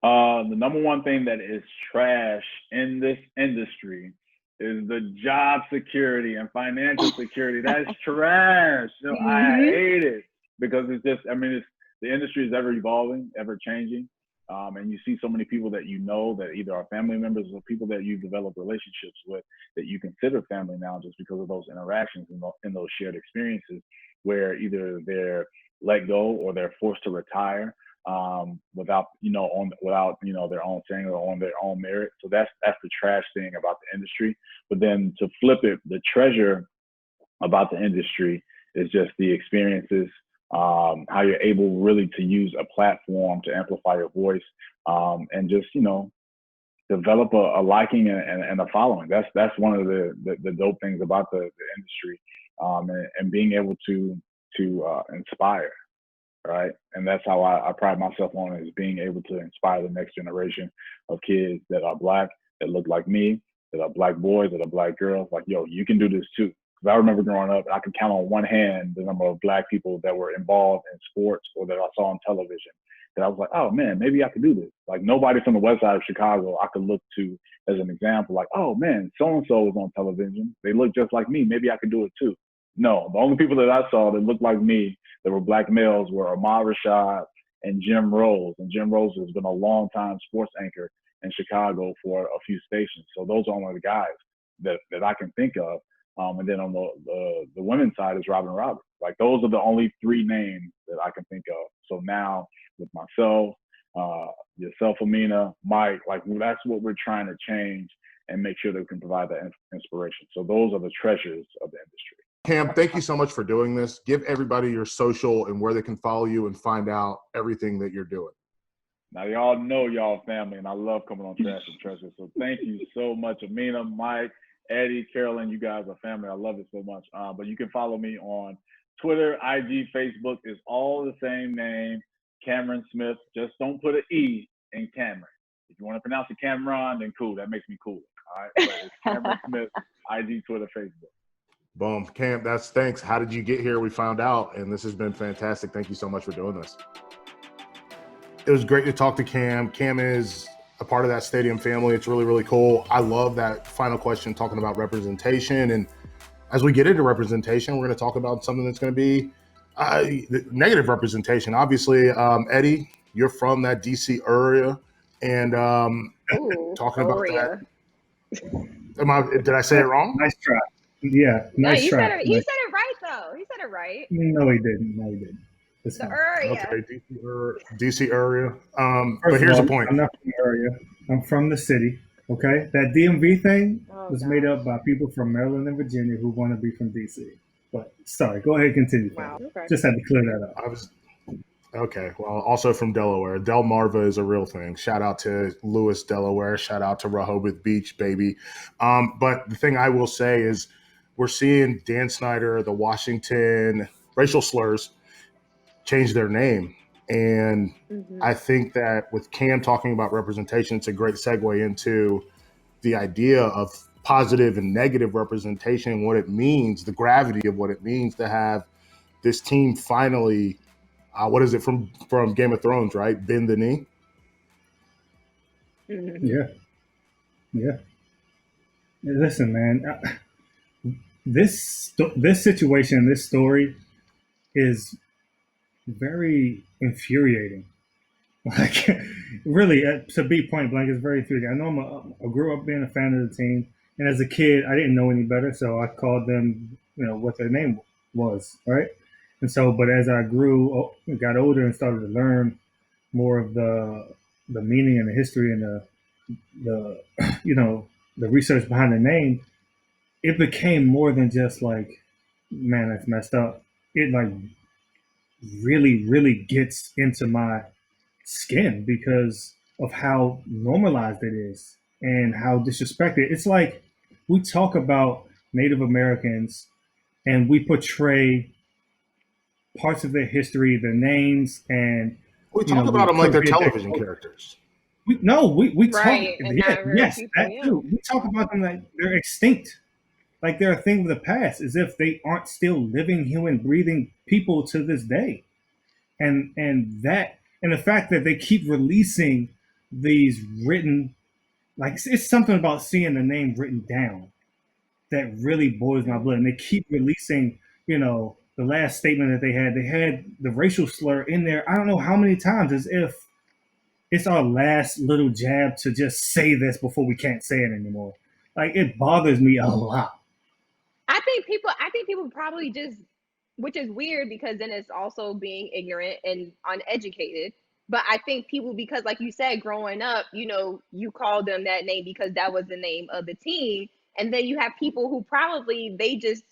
The number one thing that is trash in this industry is the job security and financial security. That's trash. So I hate it because it's just, the industry is ever evolving, ever changing. And you see so many people that you know that either are family members or people that you've developed relationships with that you consider family now just because of those interactions and those shared experiences where either they're let go or they're forced to retire without their own saying or on their own merit. So that's the trash thing about the industry. But then to flip it, the treasure about the industry is just the experiences, how you're able really to use a platform to amplify your voice, and just, develop a liking and a following. That's one of the dope things about the industry, and being able to inspire, right? And that's how I pride myself on, is being able to inspire the next generation of kids that are Black, that look like me, that are Black boys, that are Black girls. Like, yo, you can do this too. Because I remember growing up, I can count on one hand the number of Black people that were involved in sports or that I saw on television. That I was like, oh man, maybe I could do this. Like, nobody from the west side of Chicago I could look to as an example. Like, oh man, so-and-so was on television. They look just like me. Maybe I could do it too. No, the only people that I saw that looked like me that were Black males were Ahmad Rashad and Jim Rose. And Jim Rose has been a long-time sports anchor in Chicago for a few stations. So those are only the guys that I can think of. And then on the women's side is Robin Roberts. Like, those are the only three names that I can think of. So now with myself, yourself, Amina, Mike, like, that's what we're trying to change and make sure that we can provide that inspiration. So those are the treasures of the industry. Cam, thank you so much for doing this. Give everybody your social and where they can follow you and find out everything that you're doing. Now, y'all know y'all family, and I love coming on Trash and Treasure. So thank you so much, Amina, Mike, Eddie, Carolyn, you guys are family. I love it so much. But you can follow me on Twitter, IG, Facebook. It's all the same name, Camron Smith. Just don't put an E in Cameron. If you want to pronounce it Camron, then cool. That makes me cool. All right. But it's Camron Smith, IG, Twitter, Facebook. Boom. Cam, thanks. How did you get here? We found out, and this has been fantastic. Thank you so much for doing this. It was great to talk to Cam. Cam is a part of that Stadium family. It's really, really cool. I love that final question talking about representation. And as we get into representation, we're going to talk about something that's going to be negative representation. Obviously, Eddie, you're from that DC area. And talking about that. Did I say it wrong? Nice try. Yeah, nice try. He said it right, though. He said it right. No, he didn't. It's the area. Okay, DC area. But here's the point. I'm not from the area. I'm from the city. Okay, that DMV thing was made up by people from Maryland and Virginia who want to be from DC. But sorry, go ahead, continue. Wow. Okay. Just had to clear that up. Okay. Well, also from Delaware. Delmarva is a real thing. Shout out to Lewis, Delaware. Shout out to Rehoboth Beach, baby. But the thing I will say is we're seeing Dan Snyder, the Washington racial slurs, change their name. And I think that with Cam talking about representation, it's a great segue into the idea of positive and negative representation and what it means, the gravity of what it means to have this team finally, what is it from Game of Thrones, right? Bend the knee. Yeah. Listen, man, this situation, this story is very infuriating. Like, really, to be point blank, it's very infuriating. I know I grew up being a fan of the team, and as a kid, I didn't know any better, so I called them, what their name was, right? And so, but as I got older and started to learn more of the meaning and the history and the the research behind the name, it became more than just like, man, that's messed up. It like really, really gets into my skin because of how normalized it is and how disrespected. It's like we talk about Native Americans and we portray parts of their history, their names, and we talk about them like they're television characters. We talk. Yes, too. We talk about them like they're extinct, like they're a thing of the past, as if they aren't still living, human, breathing people to this day. And the fact that they keep releasing these written, like it's something about seeing the name written down that really boils my blood. And they keep releasing, the last statement that they had the racial slur in there. I don't know how many times, as if it's our last little jab to just say this before we can't say it anymore. Like, it bothers me a lot. I think people probably just, which is weird because then it's also being ignorant and uneducated. But I think people, because like you said, growing up, you called them that name because that was the name of the team. And then you have people who probably, they just,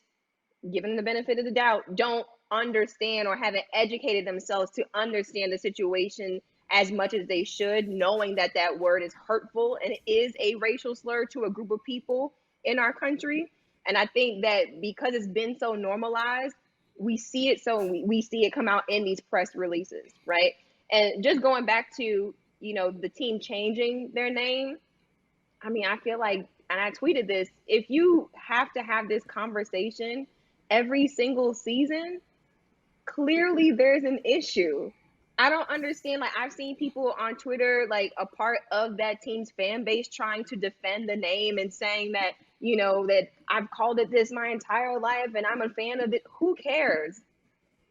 given the benefit of the doubt, don't understand or haven't educated themselves to understand the situation as much as they should, knowing that that word is hurtful and it is a racial slur to a group of people in our country. And I think that because it's been so normalized, we see it. So we see it come out in these press releases, right? And just going back to, the team changing their name. I mean, I feel like, and I tweeted this, if you have to have this conversation every single season, clearly there's an issue. I don't understand. Like, I've seen people on Twitter, like a part of that team's fan base, trying to defend the name and saying that, that I've called it this my entire life and I'm a fan of it. Who cares?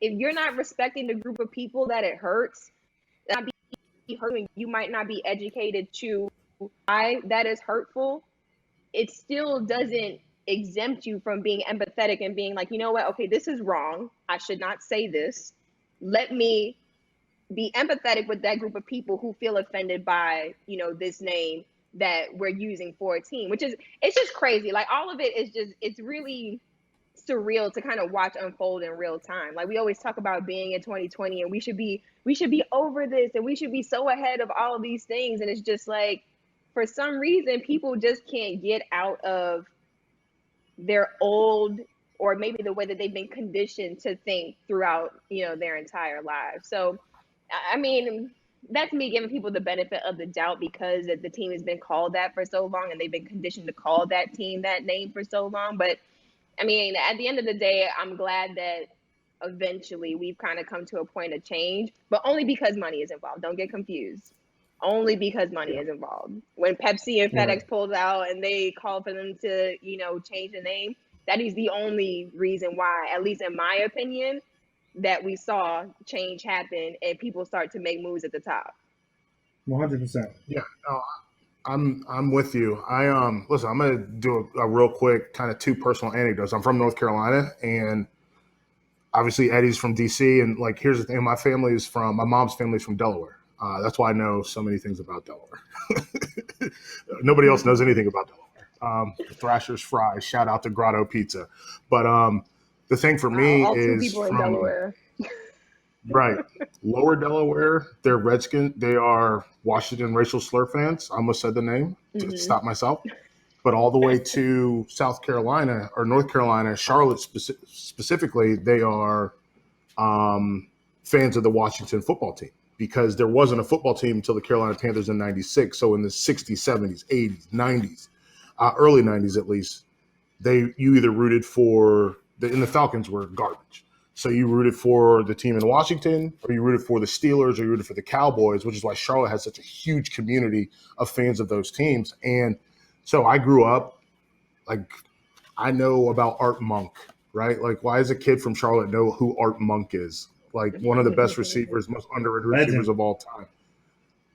If you're not respecting the group of people that it hurts, not be hurting, you might not be educated to why that is hurtful. It still doesn't exempt you from being empathetic and being like, you know what? Okay, this is wrong. I should not say this. Let me be empathetic with that group of people who feel offended by, this name that we're using for a team, it's just crazy. Like, all of it is just, it's really surreal to kind of watch unfold in real time. Like, we always talk about being in 2020 and we should be over this and we should be so ahead of all of these things. And it's just like, for some reason, people just can't get out of their old, or maybe the way that they've been conditioned to think throughout, their entire lives. So, I mean, that's me giving people the benefit of the doubt because the team has been called that for so long and they've been conditioned to call that team that name for so long. But I mean, at the end of the day, I'm glad that eventually we've kind of come to a point of change, but only because money is involved. Don't get confused. Only because money is involved. When Pepsi and FedEx pulled out and they called for them to, change the name, that is the only reason why, at least in my opinion, that we saw change happen and people start to make moves at the top. 100%. Yeah, no, I'm with you. Listen, I'm gonna do a real quick kind of two personal anecdotes. I'm from North Carolina, and obviously Eddie's from DC. And like, here's the thing: my mom's family is from Delaware. That's why I know so many things about Delaware. Nobody else knows anything about Delaware. Thrasher's Fries. Shout out to Grotto Pizza. But the thing for me all two is people in Delaware. Right. Lower Delaware, they're Redskin. They are Washington racial slur fans. I almost said the name to stop myself. But all the way to South Carolina or North Carolina, Charlotte specifically, they are fans of the Washington football team because there wasn't a football team until the Carolina Panthers in 96. So in the 60s, 70s, 80s, 90s, early 90s at least, you either rooted for and the Falcons were garbage. So you rooted for the team in Washington, or you rooted for the Steelers, or you rooted for the Cowboys, which is why Charlotte has such a huge community of fans of those teams. And so I grew up, like, I know about Art Monk, right? Like, why does a kid from Charlotte know who Art Monk is? Like, one of the best receivers, most underrated receivers of all time.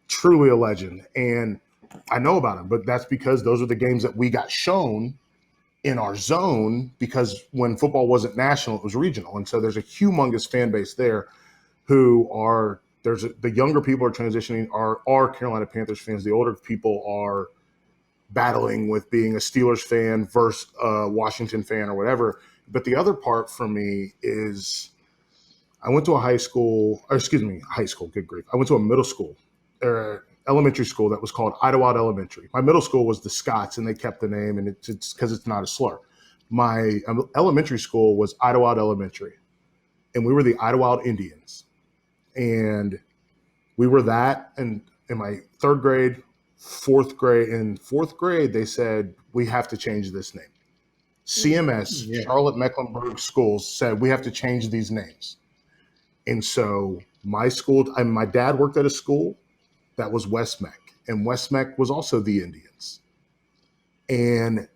Truly a legend. And I know about him, but that's because those are the games that we got shown in our zone, because when football wasn't national, it was regional. And so there's a humongous fan base there the younger people are transitioning are Carolina Panthers fans. The older people are battling with being a Steelers fan versus a Washington fan or whatever. But the other part for me is I went to a high school, good grief. I went to a middle school, elementary school that was called Idlewild Elementary. My middle school was the Scots, and they kept the name, and it's because it's not a slur. My elementary school was Idlewild Elementary, and we were the Idlewild Indians. And we were that, and in my third grade, fourth grade, they said, we have to change this name. CMS, Charlotte Mecklenburg Schools, said, we have to change these names. And so my school, and my dad worked at a school that was West Meck, and West Meck was also the Indians. And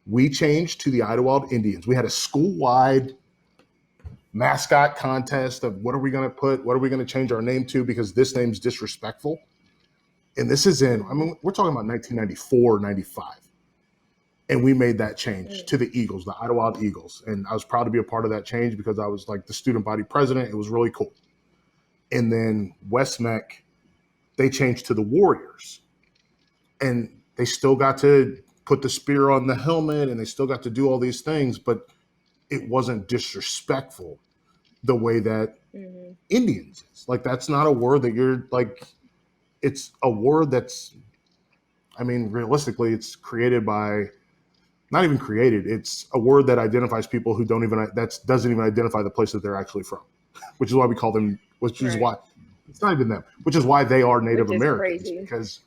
we changed to the Idlewild Indians. We had a school-wide mascot contest of what are we going to change our name to, because this name's disrespectful. And this is we're talking about 1994, 95. And we made that change to the Eagles, the Idlewild Eagles. And I was proud to be a part of that change because I was like the student body president. It was really cool. And then West Meck, they changed to the Warriors. And they still got to put the spear on the helmet, and they still got to do all these things, but it wasn't disrespectful the way that Indians is. Like, that's not a word that you're like, it's a word that's, realistically, it's created by, not even created, it's a word that identifies people who doesn't even identify the place that they're actually from, which is why we call them, is why it's not even them, which is why they are Native Americans, crazy. because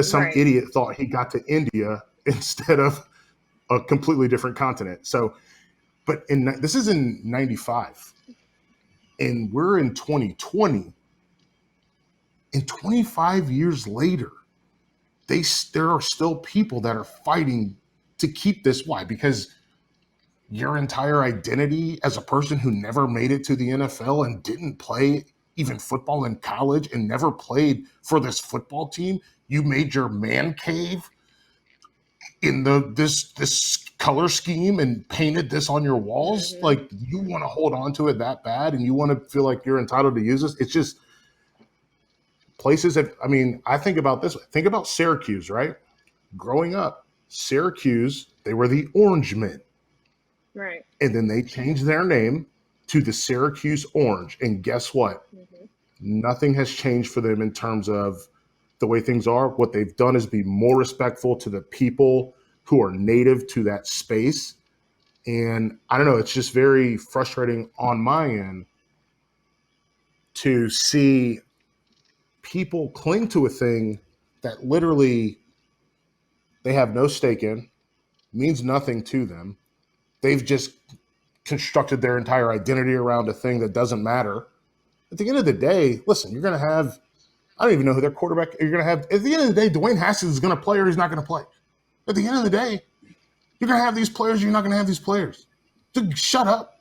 some idiot thought he got to India instead of a completely different continent. So, but this is in 95, and we're in 2020, and 25 years later, there are still people that are fighting to keep this. Why? Because your entire identity as a person who never made it to the NFL and didn't play even football in college and never played for this football team, you made your man cave in this color scheme and painted this on your walls. Like, you want to hold on to it that bad, and you want to feel like you're entitled to use this. It's just places that, I think about this. Think about Syracuse, right? Growing up, Syracuse, they were the Orange Men. Right. And then they changed their name to the Syracuse Orange. And guess what? Nothing has changed for them in terms of the way things are. What they've done is be more respectful to the people who are native to that space. And I don't know, it's just very frustrating on my end to see people cling to a thing that literally they have no stake in, means nothing to them. They've just constructed their entire identity around a thing that doesn't matter. At the end of the day, listen, you're going to have, I don't even know who their quarterback, you're going to have, at the end of the day, Dwayne Haskins is going to play or he's not going to play. At the end of the day, you're going to have these players, you're not going to have these players. Just shut up.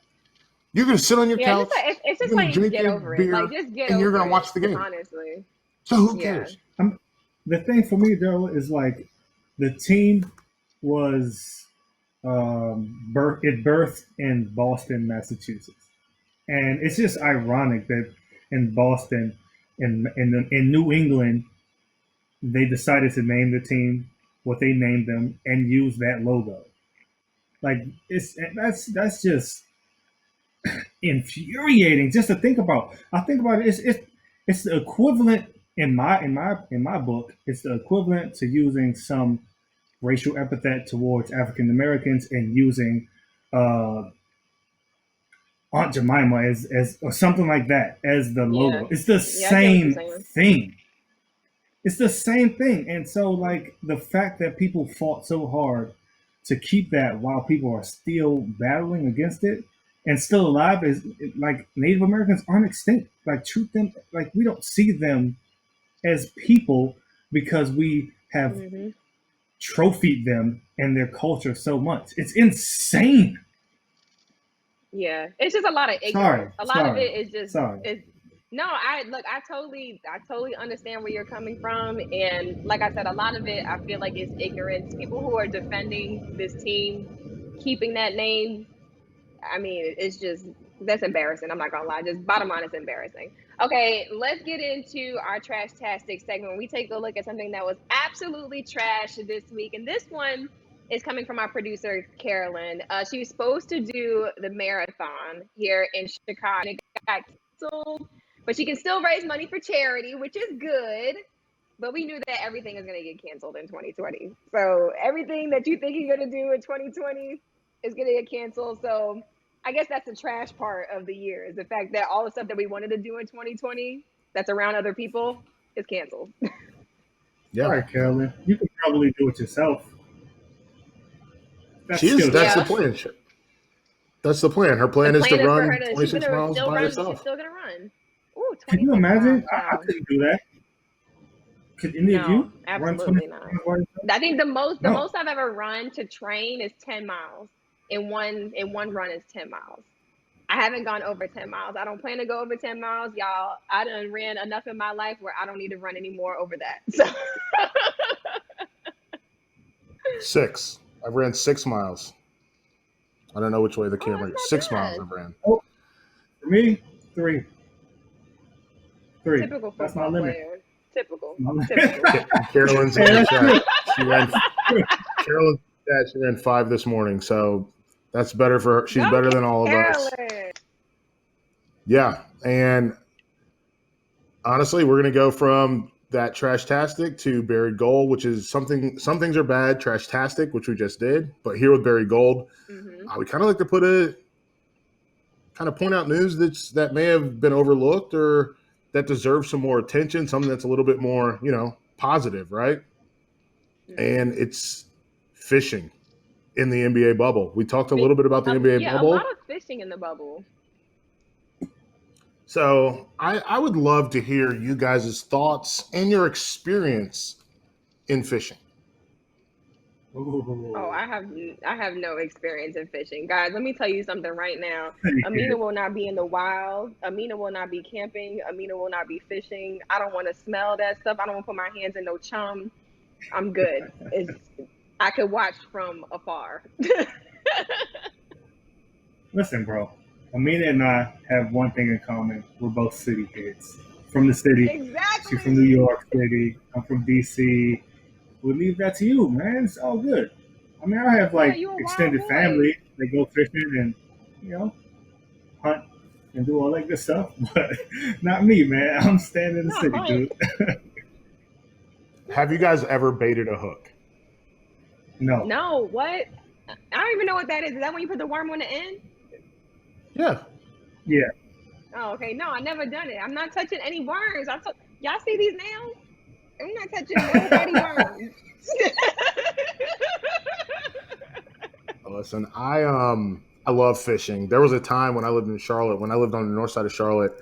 You're going to sit on your couch. It's just you're gonna like drink get your over beer, it. Like just get and over you're going it. to watch the game. Honestly. So who cares? The thing for me, though, is like the team was birthed in Boston, Massachusetts, and it's just ironic that in Boston, in New England, they decided to name the team what they named them and use that logo. Like that's just infuriating just to think about. I think about it. It's the equivalent in my book. It's the equivalent to using some racial epithet towards African Americans and using Aunt Jemima as or something like that as the logo. Yeah. It's the Yeah, same thing. It's the same thing. And so like the fact that people fought so hard to keep that while people are still battling against it and still alive is like Native Americans aren't extinct. Like treat them like we don't see them as people because we have trophied them and their culture so much. It's insane. Yeah, it's just a lot of ignorance. A lot of it is just no. I totally understand where you're coming from, and like I said, a lot of it I feel like is ignorance. People who are defending this team, keeping that name, I mean, it's just that's embarrassing. I'm not gonna lie. Just bottom line, it's embarrassing. Okay, let's get into our trash-tastic segment. We take a look at something that was absolutely trash this week, and this one is coming from our producer Carolyn. She's supposed to do the marathon here in Chicago. It got canceled, but she can still raise money for charity, which is good. But we knew that everything is going to get canceled in 2020. So everything that you think you're going to do in 2020 is going to get canceled. So I guess that's the trash part of the year is the fact that all the stuff that we wanted to do in 2020 that's around other people is canceled. Yeah. All right, Carolyn. You can probably do it yourself. That's the plan. That's the plan. Her plan is to run 26 miles by herself. She's still going to run. Ooh, can you imagine? I couldn't do that. Could any of you? Absolutely not. I think the most I've ever run to train is 10 miles. In one run is 10 miles. I haven't gone over 10 miles. I don't plan to go over 10 miles, y'all. I done ran enough in my life where I don't need to run anymore over that. So 6. I ran 6 miles. I don't know which way the camera goes. 6 miles I ran. Oh, for me, 3. Typical football That's my limit. player. Typical. Carolyn's in the chat. She ran 5 this morning, so that's better for her. She's better than all of us. Yeah, and honestly, we're going to go from that trash-tastic to buried gold, which is something. Some things are bad, trash-tastic, which we just did, but here with buried gold, we kind of like to point out news that may have been overlooked or that deserves some more attention, something that's a little bit more, positive, right? And it's fishing in the NBA bubble. We talked a little bit about the NBA bubble. Yeah, a lot of fishing in the bubble. So I would love to hear you guys' thoughts and your experience in fishing. Oh, I have no experience in fishing. Guys, let me tell you something right now. Amina will not be in the wild. Amina will not be camping. Amina will not be fishing. I don't want to smell that stuff. I don't want to put my hands in no chum. I'm good. I could watch from afar. Listen, bro. Amina and I have one thing in common. We're both city kids. From the city. Exactly. She's from New York City. I'm from D.C. We'll leave that to you, man. It's all good. I mean, I have extended family. They go fishing and, hunt and do all that good stuff. But not me, man. I'm staying in the city, dude. Have you guys ever baited a hook? No. No, what? I don't even know what that is. Is that when you put the worm on the end? Yeah. Yeah. Oh, okay. No, I never done it. I'm not touching any worms. Y'all see these nails? I'm not touching nobody worms. Listen, I love fishing. There was a time when I lived in Charlotte, when I lived on the north side of Charlotte,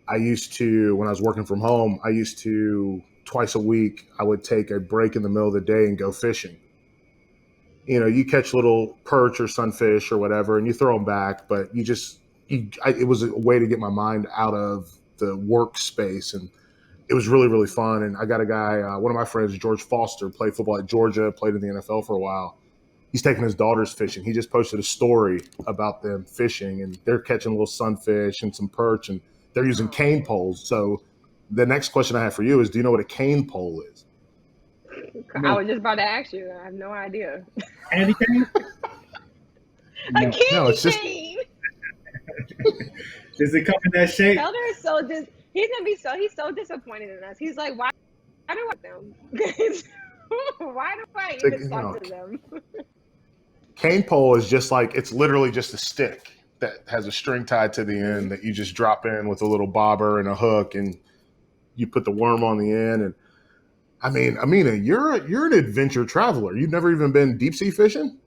I used to, when I was working from home, I used to twice a week, I would take a break in the middle of the day and go fishing. You know, you catch little perch or sunfish or whatever, and you throw them back, but it was a way to get my mind out of the workspace, and it was really, really fun. And I got a guy, one of my friends, George Foster, played football at Georgia, played in the NFL for a while. He's taking his daughters fishing. He just posted a story about them fishing, and they're catching little sunfish and some perch, and they're using cane poles. So the next question I have for you is, do you know what a cane pole is? I was just about to ask you. I have no idea. Candy cane? A candy it's just- cane. Does it come in that shape? Felder is so he's so disappointed in us. He's like, why do I want them? Why do I even talk to them? Cane pole is just like, it's literally just a stick that has a string tied to the end that you just drop in with a little bobber and a hook, and you put the worm on the end. And I mean, Amina, you're an adventure traveler. You've never even been deep sea fishing?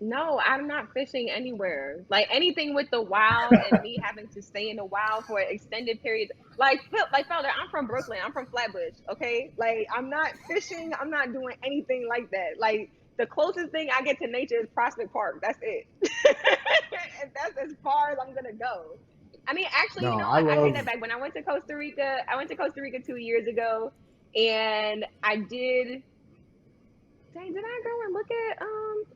No, I'm not fishing anywhere. Like anything with the wild and me having to stay in the wild for extended periods. Like Felder, I'm from Brooklyn. I'm from Flatbush. Okay, like I'm not fishing. I'm not doing anything like that. Like the closest thing I get to nature is Prospect Park. That's it. And that's as far as I'm gonna go. I mean, actually, No, you know I what? I love- take that back. When I went to Costa Rica, 2 years ago, and I did. Dang, did I go and look at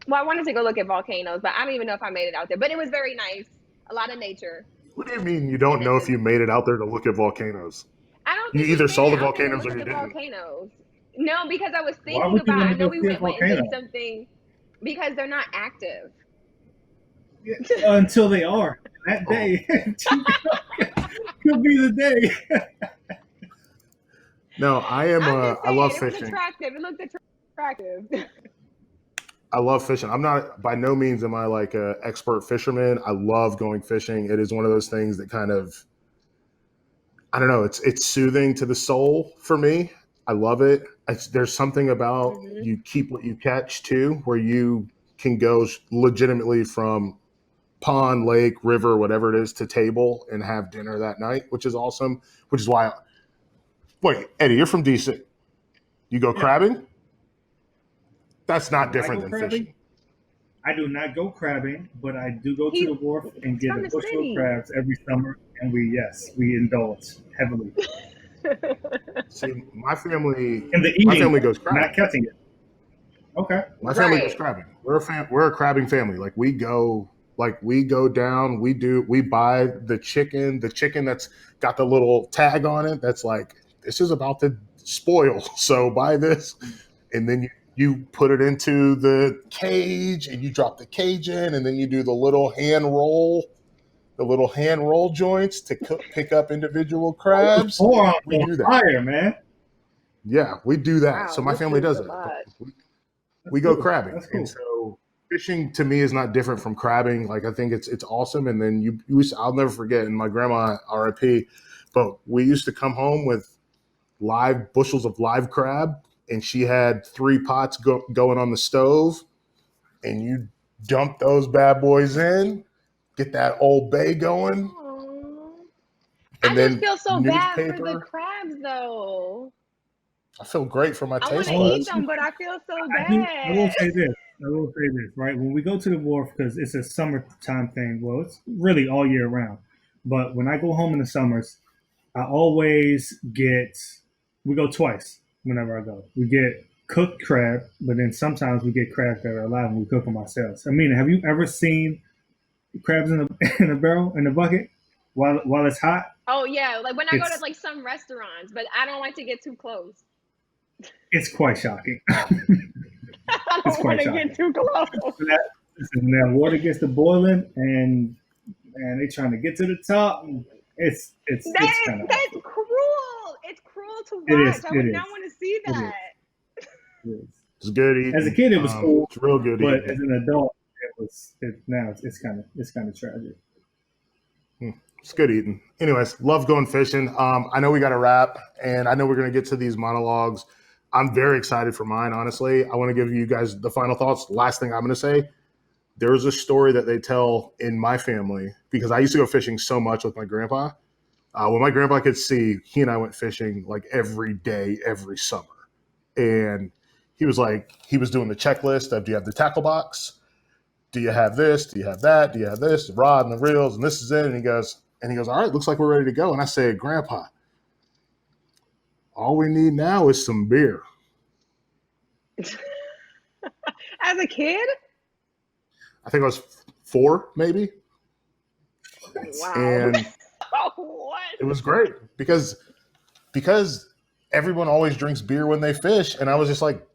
well, I wanted to go look at volcanoes, but I don't even know if I made it out there. But it was very nice. A lot of nature. What do you mean you don't know if you made it out there to look at volcanoes? I don't You think either we saw made the it out there to volcanoes look or you at the didn't. volcanoes. No, because I was Why thinking would you about want I to know go we see a went and volcano? did something because they're not active. Until they are. That day. Could be the day. No, I am. I'm just I saying, love it was fishing. attractive. It looked attractive. I love fishing. I'm not, by no means am I like an expert fisherman. I love going fishing. It is one of those things that kind of, I don't know, it's soothing to the soul for me. I love it. There's something about you keep what you catch too, where you can go legitimately from pond, lake, river, whatever it is, to table and have dinner that night, which is awesome. Which is why, wait, Eddie, you're from DC. You go crabbing? That's not different than crabbing? fishing. I do not go crabbing, but I do go to the wharf and get from a the bushel city. of crabs every summer, and we indulge heavily. See, my family In the evening, my family goes crabbing. not catching it. Okay. My family goes Right. crabbing. We're a crabbing family. Like we go down, we buy the chicken that's got the little tag on it that's like, this is about to spoil, so buy this. And then you put it into the cage and you drop the cage in, and then you do the little hand roll joints to pick up individual crabs. Forearms We do on that. fire, man. Yeah, we do that. Wow, So my this family is does a it. lot. We go cool. crabbing. That's cool. And so fishing to me is not different from crabbing. Like I think it's awesome. And then I'll never forget, and my grandma, RIP, but we used to come home with live bushels of live crab, and she had 3 pots going on the stove, and you dump those bad boys in, get that Old Bay going, I and just then feel so bad for the newspaper. crabs, though. I feel great for my I want taste to eat buds. them, but I feel so I will bad. say this. Right? When we go to the wharf, because it's a summertime thing, well, it's really all year round. But when I go home in the summers, I always we go twice whenever I go. We get cooked crab, but then sometimes we get crabs that are alive and we cook them ourselves. Amina, have you ever seen crabs in a barrel, in a bucket, while it's hot? Oh yeah, like when I go to It's- like some restaurants, but I don't like to get too close. It's quite shocking. I It's don't quite want to shocking. get too close. When that water gets to boiling and they trying to get to the top, it's kind of That's cruel. It's cruel to It watch. is, I would it not is. want to see that. It's good eating. As a kid, it was cool, It's real good but eating. as an adult, it's kind of tragic. It's good eating. Anyways, love going fishing. I know we got to wrap, and I know we're going to get to these monologues. I'm very excited for mine, honestly. I want to give you guys the final thoughts. Last thing I'm going to say, there was a story that they tell in my family, because I used to go fishing so much with my grandpa. When my grandpa could see, he and I went fishing like every day, every summer. And he was doing the checklist of, do you have the tackle box? Do you have this? Do you have that? Do you have this? The rod and the reels, and this is it. And he goes, all right, looks like we're ready to go. And I said, Grandpa, all we need now is some beer. As a kid? I think I was 4, maybe. Wow. And What? it was great because everyone always drinks beer when they fish. And I was just like,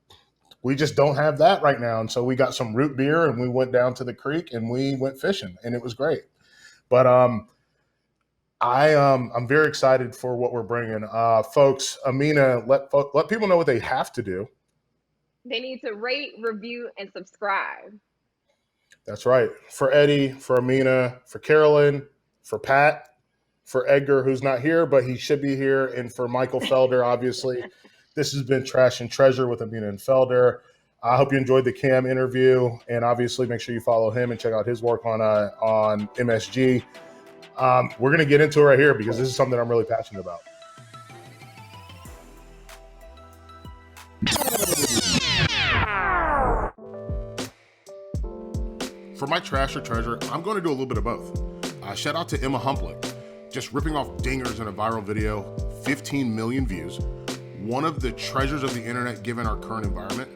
we just don't have that right now. And so we got some root beer and we went down to the creek and we went fishing, and it was great. But I'm very excited for what we're bringing. Folks, Amina, let people know what they have to do. They need to rate, review, and subscribe. That's right. For Eddie, for Amina, for Carolyn, for Pat, for Edgar, who's not here, but he should be here, and for Michael Felder, obviously. This has been Trash and Treasure with Amina and Felder. I hope you enjoyed the Cam interview, and obviously make sure you follow him and check out his work on MSG. We're going to get into it right here because this is something I'm really passionate about. For my Trash or Treasure, I'm going to do a little bit of both. Shout out to Emma Humplick, just ripping off dingers in a viral video, 15 million views. One of the treasures of the internet given our current environment,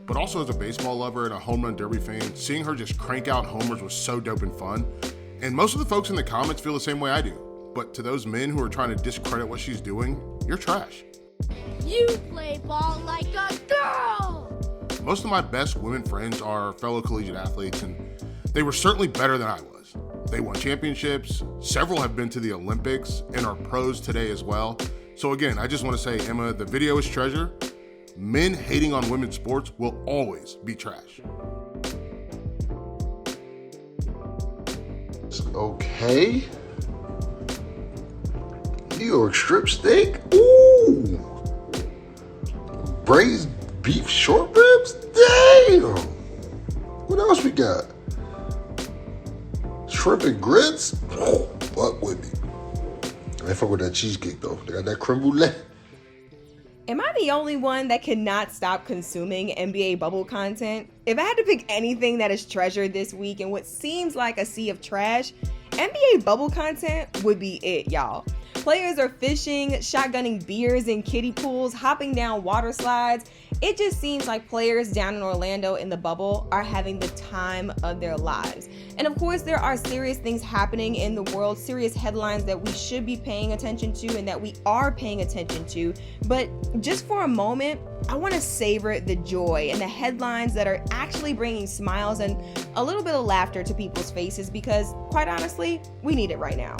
but also as a baseball lover and a home run derby fan, seeing her just crank out homers was so dope and fun. And most of the folks in the comments feel the same way I do. But to those men who are trying to discredit what she's doing, you're trash. You play ball like a girl! Most of my best women friends are fellow collegiate athletes, and they were certainly better than I was. They won championships, several have been to the Olympics, and are pros today as well. So again, I just want to say, Emma, the video is treasure. Men hating on women's sports will always be trash. Okay. New York strip steak. Ooh. Braised beef short ribs. Damn. What else we got? Shrimp and grits. Oh, fuck with me. I fuck with that cheesecake though. They got that creme brulee. Am I the only one that cannot stop consuming NBA bubble content? If I had to pick anything that is treasured this week in what seems like a sea of trash, NBA bubble content would be it, y'all. Players are fishing, shotgunning beers in kiddie pools, hopping down water slides. It just seems like players down in Orlando in the bubble are having the time of their lives. And of course, there are serious things happening in the world, serious headlines that we should be paying attention to and that we are paying attention to. But just for a moment, I want to savor the joy and the headlines that are actually bringing smiles and a little bit of laughter to people's faces because, quite honestly, we need it right now.